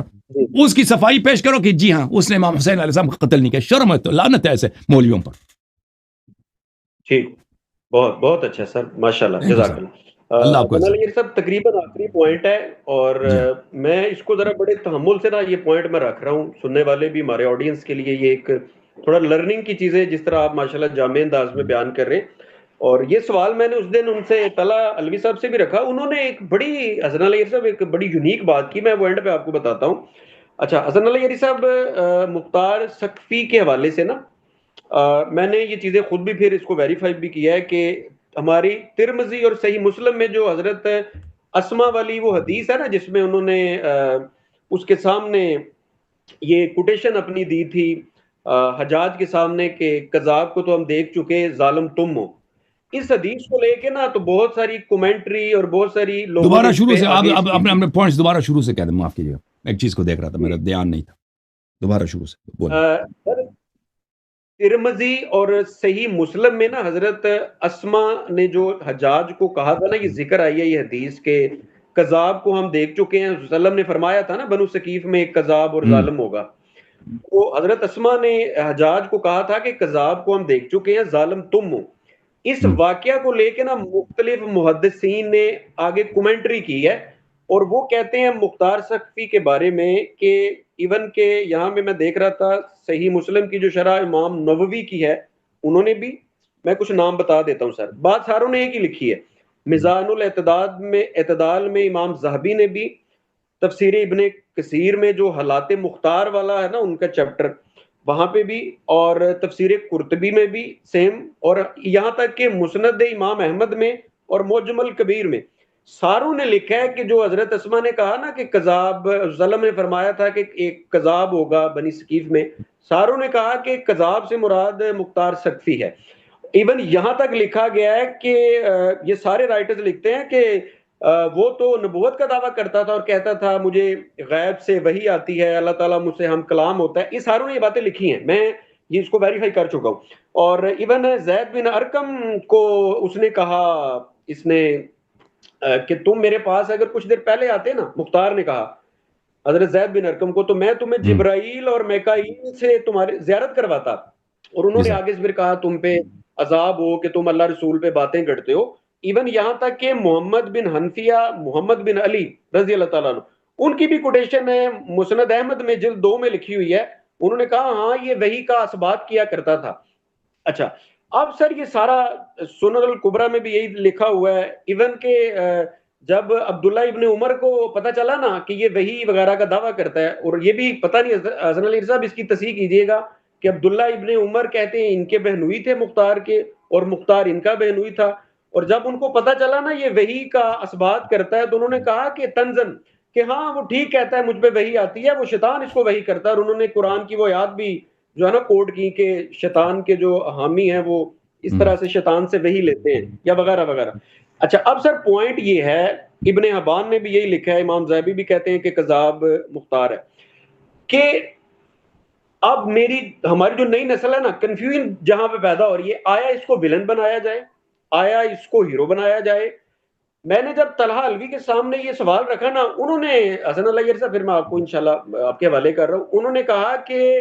اس کی صفائی پیش کرو کہ جی ہاں اس نے امام حسین علیہ السلام کا قتل نہیں کیا. شرم ہے، تو لعنت ہے ایسے مولویوں پر.
ٹھیک، بہت بہت اچھا سر، ماشاءاللہ، جزاک اللہ. یہ سب تقریباً آخری پوائنٹ ہے، اور میں اس کو ذرا بڑے تحمل سے یہ پوائنٹ میں رکھ رہا ہوں، سننے والے بھی، ہمارے آڈینس کے لیے یہ ایک تھوڑا لرننگ کی چیز ہے، جس طرح آپ ماشاءاللہ جامع انداز میں بیان کر رہے ہیں. اور یہ سوال میں نے اس دن ان سے طلحہ علوی صاحب سے بھی رکھا. انہوں نے ایک بڑی، حسن علی صاحب ایک بڑی یونیک بات کی، میں وہ اینڈ پہ آپ کو بتاتا ہوں. اچھا، حسن علی صاحب مختار سقفی کے حوالے سے نا، میں نے یہ چیزیں خود بھی پھر اس کو ویریفائی بھی کیا ہے کہ ہماری ترمذی اور صحیح مسلم میں جو حضرت اسما والی وہ حدیث ہے نا، جس میں انہوں نے اس کے سامنے یہ کوٹیشن اپنی دی تھی حجاج کے سامنے کہ کذاب کو تو ہم دیکھ چکے، ظالم تم ہو. اس حدیث کو لے کے نا تو بہت ساری کومنٹری اور بہت ساری لوگوں
دوبارہ شروع سے آپ اپنے پوائنٹس دوبارہ شروع سے کہہ دیں. معاف کیجیے، ایک چیز کو دیکھ رہا تھا، میرا دھیان نہیں تھا. دوبارہ شروع سے.
ترمذی اور صحیح مسلم میں نا حضرت اسما نے جو حجاج کو کہا تھا نا، یہ ذکر آئی ہے یہ حدیث کے کذاب کو ہم دیکھ چکے ہیں. وسلم نے فرمایا تھا نا بنو ثقیف میں ایک کذاب اور ظالم ہوگا. تو حضرت اسما نے حجاج کو کہا تھا کہ کذاب کو ہم دیکھ چکے ہیں، ظالم تم ہو. اس واقعہ کو لے کے نا مختلف محدثین نے آگے کومنٹری کی ہے، اور وہ کہتے ہیں مختار سقفی کے بارے میں کہ ایون کہ یہاں میں دیکھ رہا تھا صحیح مسلم کی جو شرح امام نووی کی ہے، انہوں نے بھی، میں کچھ نام بتا دیتا ہوں سر، بات ساروں نے ایک ہی لکھی ہے. میزان الاعتدال میں امام ذہبی نے بھی، تفسیر ابن کثیر میں جو حالات مختار والا ہے نا ان کا چیپٹر، وہاں پہ بھی، اور تفسیر قرطبی میں بھی سیم، اور یہاں تک کہ مسند امام احمد میں اور معجم الکبیر میں ساروں نے لکھا ہے کہ جو حضرت اسما نے کہا نا کہ کذاب، ظلم نے فرمایا تھا کہ ایک کذاب ہوگا بنی ثقیف میں، ساروں نے کہا کہ کذاب سے مراد مختار سقفی ہے. ایون یہاں تک لکھا گیا ہے کہ یہ سارے رائٹرز لکھتے ہیں کہ وہ تو نبوت کا دعویٰ کرتا تھا اور کہتا تھا مجھے غیب سے وحی آتی ہے، اللہ تعالیٰ مجھ سے ہم کلام ہوتا ہے. یہ ساروں نے یہ باتیں لکھی ہیں، میں یہ اس کو ویریفائی کر چکا ہوں. اور ایون زید بن ارقم کو اس نے کہا، اس نے کہ تم میرے پاس اگر کچھ دیر پہلے آتے نا، مختار نے کہا حضرت زید بن ارقم کو، تو میں تمہیں جبرائیل اور میکائیل سے تمہاری زیارت کرواتا. اور انہوں نے آگے پھر کہا تم پہ عذاب ہو کہ تم اللہ رسول پہ باتیں کرتے ہو. ایون یہاں تک کہ محمد بن حنفیہ، محمد بن علی رضی اللہ تعالیٰ عنہ، ان کی بھی کوٹیشن ہے مسند احمد میں جلد 2 میں لکھی ہوئی ہے. انہوں نے کہا ہاں یہ وحی کا اثبات کیا کرتا تھا. اچھا، اب سر یہ سارا سنن الکبریٰ میں بھی یہی لکھا ہوا ہے. ایون کہ جب عبداللہ ابن عمر کو پتہ چلا نا کہ یہ وحی وغیرہ کا دعویٰ کرتا ہے، اور یہ بھی پتہ نہیں حسن علی صاحب اس کی تصحیح کیجئے گا کہ عبداللہ ابن عمر کہتے ہیں ان کے بہنوئی تھے مختار کے، اور مختار ان کا بہنوئی تھا. اور جب ان کو پتہ چلا نا یہ وحی کا اثبات کرتا ہے، تو انہوں نے کہا کہ تنزن، کہ ہاں وہ ٹھیک کہتا ہے مجھ پہ وحی آتی ہے، وہ شیطان اس کو وحی کرتا ہے. اور انہوں نے قرآن کی وہ آیات بھی جو ہے نا کوٹ کی کہ شیطان کے جو حامی ہیں وہ اس طرح سے شیطان سے وہی لیتے ہیں یا وغیرہ وغیرہ. اچھا اب سر پوائنٹ یہ ہے، ابن حبان نے بھی یہی لکھا ہے، امام زیبی بھی کہتے ہیں کہ کذاب مختار ہے، کہ اب ہماری جو نئی نسل ہے نا، کنفیوژن جہاں پہ پیدا ہو رہی ہے، آیا اس کو ویلن بنایا جائے، آیا اس کو ہیرو بنایا جائے. میں نے جب طلحہ الوی کے سامنے یہ سوال رکھا نا، انہوں نے حسن اللہ صاحب، پھر میں آپ کو انشاءاللہ آپ کے حوالے کر رہا ہوں، انہوں نے کہا کہ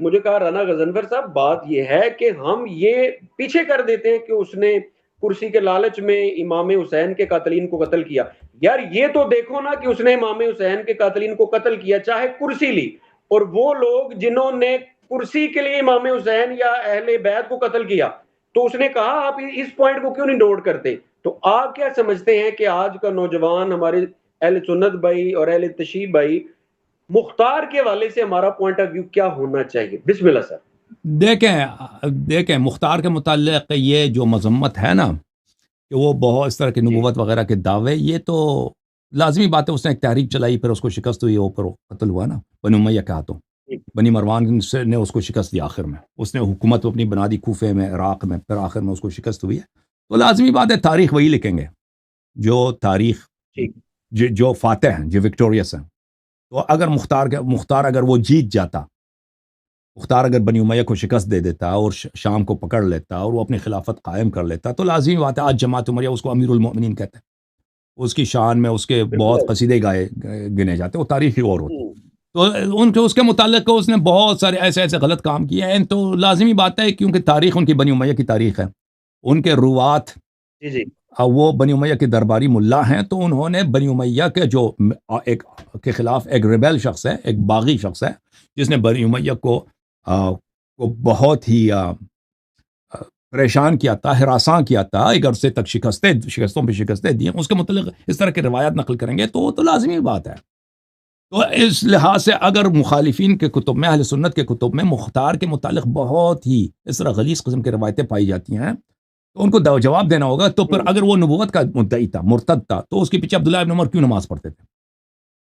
مجھے کہا رانا غضنفر صاحب بات یہ ہے کہ ہم یہ پیچھے کر دیتے ہیں کہ اس نے کرسی کے لالچ میں امام حسین کے قاتلین کو قتل کیا. یار یہ تو دیکھو نا کہ اس نے امام حسین کے قاتلین کو قتل کیا، چاہے کرسی لی، اور وہ لوگ جنہوں نے کرسی کے لیے امام حسین یا اہل بیت کو قتل کیا، تو اس نے کہا آپ اس پوائنٹ کو کیوں نہیں نوٹ کرتے. تو آپ کیا سمجھتے ہیں کہ آج کا نوجوان، ہمارے اہل سنت بھائی اور اہل تشیع بھائی، مختار کے حوالے سے ہمارا پوائنٹ آف ویو کیا ہونا چاہیے؟ بسم اللہ سر.
دیکھیں مختار کے متعلق یہ جو مذمت ہے نا کہ وہ بہت اس طرح کی نبوت وغیرہ کے دعوے، یہ تو لازمی بات ہے. اس نے ایک تحریک چلائی، پھر اس کو شکست ہوئی، وہ پھر قتل ہوا نا بنی امیہ کے ہاتھوں. بنی مروان نے اس کو شکست دی، آخر میں اس نے حکومت اپنی بنا دی کوفے میں، عراق میں، پھر آخر میں اس کو شکست ہوئی ہے. تو لازمی بات ہے تاریخ وہی لکھیں گے جو تاریخ جو فاتح ہیں، جو وکٹوریس ہیں. تو اگر مختار اگر وہ جیت جاتا، مختار اگر بنی امیہ کو شکست دے دیتا اور شام کو پکڑ لیتا اور وہ اپنی خلافت قائم کر لیتا، تو لازمی بات ہے آج جماعت عمریہ اس کو امیر المؤمنین کہتے ہیں. اس کی شان میں اس کے بہت قصیدے گائے گنے جاتے، وہ تاریخی اور ہوتی. تو اس کے متعلق اس نے بہت سارے ایسے غلط کام کیے ہیں. تو لازمی بات ہے کیونکہ تاریخ ان کی بنی امیہ کی تاریخ ہے، ان کے روات وہ بنی امیہ کے درباری ملا ہیں، تو انہوں نے بنی امیہ کے جو ایک کے خلاف ایک ریبیل شخص ہے، ایک باغی شخص ہے، جس نے بنی امیہ کو بہت ہی پریشان کیا تھا، ہراساں کیا تھا، ایک عرصے تک شکستوں پہ شکستیں دی. اس کے متعلق اس طرح کی روایات نقل کریں گے تو لازمی بات ہے. تو اس لحاظ سے اگر مخالفین کے کتب میں، اہل سنت کے کتب میں مختار کے متعلق بہت ہی اس طرح غلیظ قسم کی روایتیں پائی جاتی ہیں، تو ان کو جواب دینا ہوگا. تو پھر اگر وہ نبوت کا مدعی تھا، مرتد تھا، تو اس کے پیچھے عبداللہ ابن عمر کیوں نماز پڑھتے تھے؟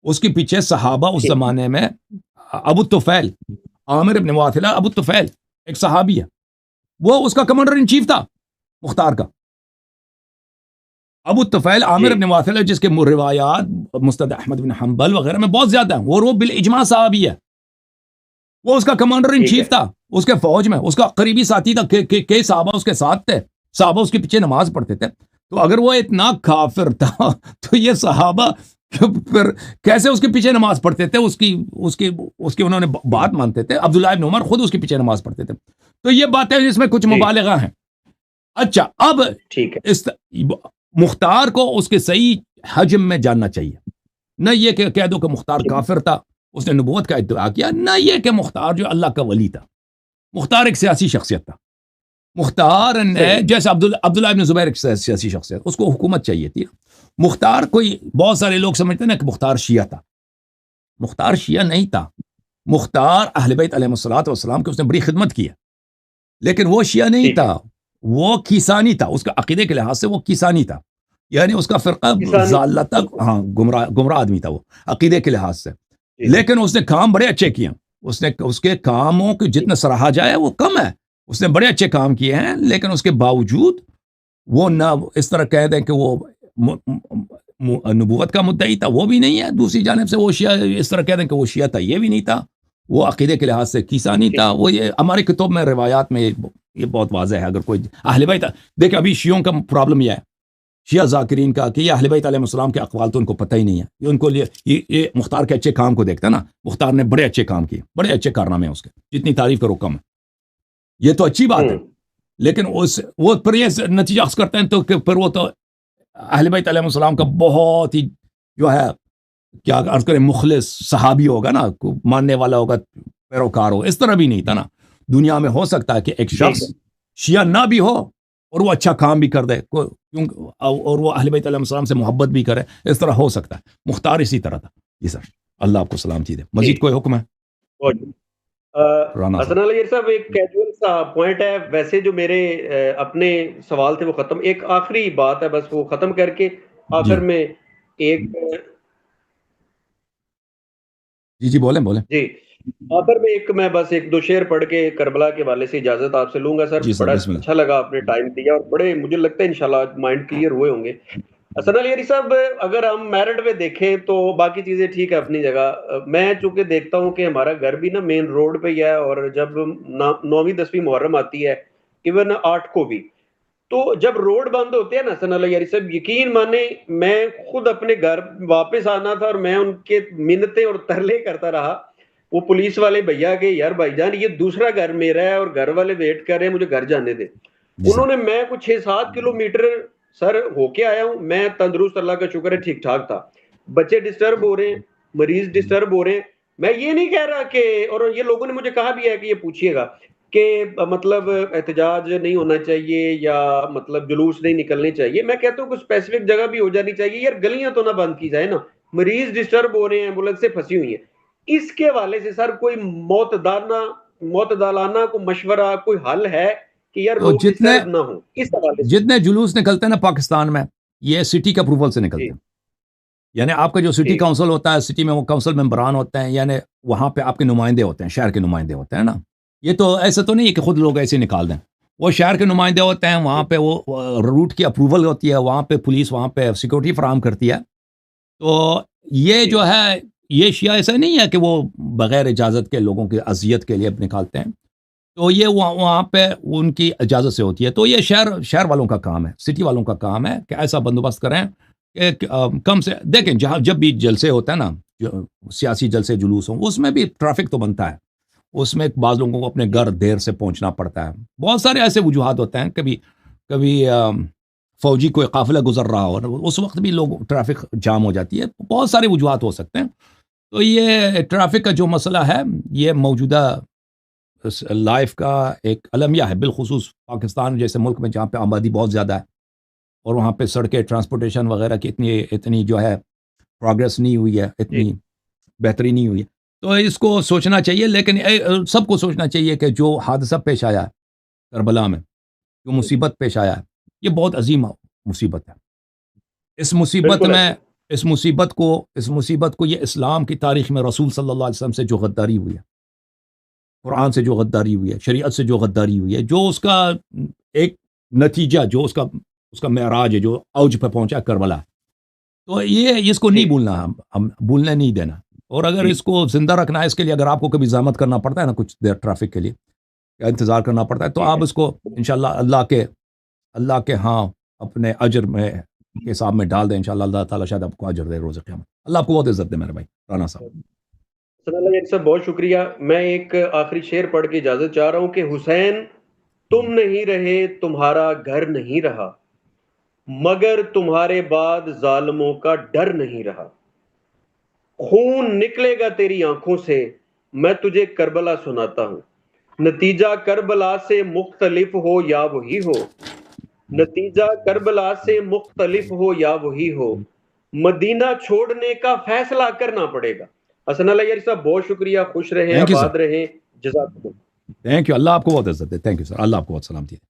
اس کے پیچھے صحابہ اس زمانے میں، ابو طفیل، عامر ابن واثلہ، ابو طفیل ایک صحابی ہے، وہ اس کا کمانڈر ان چیف تھا مختار کا. ابو طفیل عامر ابن واثلہ، جس کے روایات مستد احمد بن حنبل وغیرہ میں بہت زیادہ ہیں، اور وہ بالاجماع صحابی ہے، وہ اس کا کمانڈر ان چیف تھا اس کے فوج میں، اس کا قریبی ساتھی تھا، کئی صحابہ اس کے ساتھ تھے، صحابہ اس کے پیچھے نماز پڑھتے تھے. تو اگر وہ اتنا کافر تھا تو یہ صحابہ پھر کیسے اس کے پیچھے نماز پڑھتے تھے؟ اس کی انہوں نے بات مانتے تھے. عبداللہ ابن عمر خود اس کے پیچھے نماز پڑھتے تھے. تو یہ باتیں اس میں کچھ مبالغہ ہیں. اچھا اب اس مختار کو اس کے صحیح حجم میں جاننا چاہیے، نہ یہ کہ کہہ دو کہ مختار کافر تھا، اس نے نبوت کا ادعا کیا، نہ یہ کہ مختار جو اللہ کا ولی تھا. مختار ایک سیاسی شخصیت تھا. مختار نے جیسے عبداللہ ابن زبیر ایک سیاسی شخصیت، اس کو حکومت چاہیے تھی. مختار کوئی بہت سارے لوگ سمجھتے ہیں نا کہ مختار شیعہ تھا. مختار شیعہ نہیں تھا. مختار اہل بیت علیہ الصلوۃ والسلام کی اس نے بڑی خدمت کی ہے، لیکن وہ شیعہ نہیں تھا، وہ کیسانی تھا. اس کا عقیدے کے لحاظ سے وہ کیسانی تھا، یعنی اس کا فرقہ ضالہ تک، ہاں گمراہ آدمی تھا وہ عقیدے کے لحاظ سے. لیکن اس نے کام بڑے اچھے کیے. اس کے کاموں کو جتنا سراہا جائے وہ کم ہے. اس نے بڑے اچھے کام کیے ہیں، لیکن اس کے باوجود وہ نہ اس طرح کہہ دیں کہ وہ نبوت کا مدعی تھا، وہ بھی نہیں ہے. دوسری جانب سے وہ شیعہ اس طرح کہہ دیں کہ وہ شیعہ تھا، یہ بھی نہیں تھا. وہ عقیدے کے لحاظ سے کیسانی تھا. وہ یہ ہماری کتب میں روایات میں یہ بہت واضح ہے. اگر کوئی اہل بیت، دیکھیں ابھی شیعوں کا پرابلم یہ ہے، شیعہ ذاکرین کا، کہ یہ اہل بیت علیہ السلام کے اقوال تو ان کو پتہ ہی نہیں ہے. یہ ان کو یہ مختار کے اچھے کام کو دیکھتا ہے نا، مختار نے بڑے اچھے کام کیے، بڑے اچھے کارنامے ہیں اس کے، جتنی تعریف کرو کم ہے. یہ تو اچھی بات ہے، لیکن وہ پھر یہ نتیجہ اخذ کرتے ہیں تو کہ پھر وہ تو اہل بیت علیہ السلام کا بہت ہی جو ہے کیا عرض کریں مخلص صحابی ہوگا نا، ماننے والا ہوگا، پیروکار ہو. اس طرح بھی نہیں تھا نا. دنیا میں ہو سکتا ہے کہ ایک شخص شیعہ نہ بھی ہو اور وہ اچھا کام بھی کر دے، اور وہ اہل بیت علیہ السلام سے محبت بھی کرے. اس طرح ہو سکتا ہے. مختار اسی طرح تھا. جی سر، اللہ آپ کو سلامتی دے. مزید کوئی حکم ہے؟
حسن علی صاحب ایک کیجول سا پوائنٹ ہے، ویسے جو میرے اپنے سوال تھے وہ ختم. ایک آخری بات ہے بس، وہ ختم کر کے آخر میں ایک
جی بولیں.
جی آخر میں میں بس ایک دو شعر پڑھ کے کربلا کے والے سے اجازت آپ سے لوں گا سر.
جی سر
بڑا
بسم اللہ.
اچھا لگا آپ نے ٹائم دیا، اور بڑے مجھے لگتا ہے انشاءاللہ مائنڈ کلیئر ہوئے ہوں گے. حسن علی یاری صاحب، اگر ہم میرٹ میں دیکھیں تو باقی چیزیں ٹھیک ہے اپنی جگہ. میں چونکہ دیکھتا ہوں کہ ہمارا گھر بھی نا مین روڈ پہ ہی ہے، اور جب 9ویں 10ویں محرم آتی ہے، ایون 8 کو بھی، تو جب روڈ بند ہوتے ہیں نا حسن علی یاری صاحب، یقین مانے میں خود اپنے گھر واپس آنا تھا اور میں ان کے منتیں اور ترلے کرتا رہا وہ پولیس والے بھیا کے، یار بھائی جان یہ دوسرا گھر میرا ہے اور گھر والے ویٹ کر رہے ہیں، مجھے گھر جانے دے.
جی سر.
انہوں نے، میں کچھ 6-7 کلومیٹر سر ہو کے آیا ہوں، میں تندرست، اللہ کا شکر ہے ٹھیک ٹھاک تھا. بچے ڈسٹرب ہو رہے ہیں، مریض ڈسٹرب ہو رہے ہیں. میں یہ نہیں کہہ رہا کہ، اور یہ لوگوں نے مجھے کہا بھی ہے کہ یہ پوچھیے گا کہ مطلب احتجاج نہیں ہونا چاہیے یا مطلب جلوس نہیں نکلنے چاہیے. میں کہتا ہوں کہ اسپیسیفک جگہ بھی ہو جانی چاہیے. یار گلیاں تو نہ بند کی جائے نا، مریض ڈسٹرب ہو رہے ہیں، ایمبولینس سے پھنسی ہوئی ہیں. اس کے حوالے سے سر کوئی معتدلانہ کوئی مشورہ، کوئی حل ہے کہ یار
تو
لوگ ڈسٹرب نہ ہوں اس حوالے سے؟
جتنے جلوس نکلتے ہیں نا پاکستان میں، یہ سٹی کے اپروول سے
جی
نکلتے ہیں. یعنی آپ کا جو سٹی
ٹھیک.
کاؤنسل ہوتا ہے، سٹی میں وہ کاؤنسل ممبران ہوتے ہیں، یعنی وہاں پہ آپ کے نمائندے ہوتے ہیں، شہر کے نمائندے ہوتے ہیں نا. یہ تو ایسا تو نہیں ہے کہ خود لوگ ایسے نکال دیں. وہ شہر کے نمائندے ہوتے ہیں، وہاں پہ وہ روٹ کی اپروول ہوتی ہے، وہاں پہ پولیس وہاں پہ سیکورٹی فراہم کرتی ہے. تو یہ
ٹھیک.
جو ہے، یہ شیعہ ایسا نہیں ہے کہ وہ بغیر اجازت کے لوگوں کی اذیت کے لیے نکالتے ہیں. تو یہ وہاں پہ ان کی اجازت سے ہوتی ہے. تو یہ شہر والوں کا کام ہے، سٹی والوں کا کام ہے کہ ایسا بندوبست کریں کہ کم سے دیکھیں جب بھی جلسے ہوتے ہیں نا، جو سیاسی جلسے جلوس ہوں، اس میں بھی ٹریفک تو بنتا ہے. اس میں بعض لوگوں کو اپنے گھر دیر سے پہنچنا پڑتا ہے. بہت سارے ایسے وجوہات ہوتے ہیں. کبھی فوجی کوئی قافلہ گزر رہا ہو، اس وقت بھی لوگ ٹریفک جام ہو جاتی ہے. بہت سارے وجوہات ہو سکتے ہیں. تو یہ ٹریفک کا جو مسئلہ ہے، یہ موجودہ لائف کا ایک المیہ ہے، بالخصوص پاکستان جیسے ملک میں جہاں پہ آبادی بہت زیادہ ہے اور وہاں پہ سڑکیں، ٹرانسپورٹیشن وغیرہ کی اتنی جو ہے پروگرس نہیں ہوئی ہے،
جی.
اتنی بہتری نہیں ہوئی ہے. تو اس کو سوچنا چاہیے، لیکن سب کو سوچنا چاہیے کہ جو حادثہ پیش آیا ہے کربلا میں، جو مصیبت پیش آیا ہے، یہ بہت عظیم مصیبت ہے. اس مصیبت
بالکل
میں،
ایسے.
اس مصیبت کو یہ اسلام کی تاریخ میں رسول صلی اللہ علیہ وسلم سے جو غداری ہوئی ہے، قرآن سے جو غداری ہوئی ہے، شریعت سے جو غداری ہوئی ہے، جو اس کا ایک نتیجہ، جو اس کا معراج ہے، جو اوج پہ پہنچا کربلا. تو یہ اس کو نہیں
ٹھیک.
بھولنا، ہم بھولنے نہیں دینا. اور اگر
جی.
اس کو زندہ رکھنا ہے، اس کے لیے اگر آپ کو کبھی زحمت کرنا پڑتا ہے نا، کچھ دیر ٹریفک کے لیے یا انتظار کرنا پڑتا ہے، تو
جی.
آپ اس کو انشاءاللہ اللہ کے ہاں اپنے اجر میں کے حساب میں ڈال دیں. انشاءاللہ اللہ تعالیٰ شاید آپ کو اجر دے روز قیامت. اللہ آپ کو بہت عزت دے میرے بھائی رانا صاحب.
حسن اللہ یار صاحب بہت شکریہ. میں ایک آخری شعر پڑھ کے اجازت چاہ رہا ہوں کہ حسین تم نہیں رہے، تمہارا گھر نہیں رہا، مگر تمہارے بعد ظالموں کا ڈر نہیں رہا. خون نکلے گا تیری آنکھوں سے، میں تجھے کربلا سناتا ہوں. نتیجہ کربلا سے مختلف ہو یا وہی ہو، نتیجہ کربلا سے مختلف ہو یا وہی ہو، مدینہ چھوڑنے کا فیصلہ کرنا پڑے گا. حسن اللہ یاری صاحب بہت شکریہ. خوش رہیں،
تھینک یو سر،
آباد رہیں. جزاک اللہ.
Thank you. اللہ آپ کو بہت عزت دے. Thank you sir. اللہ آپ کو بہت سلامتی دے.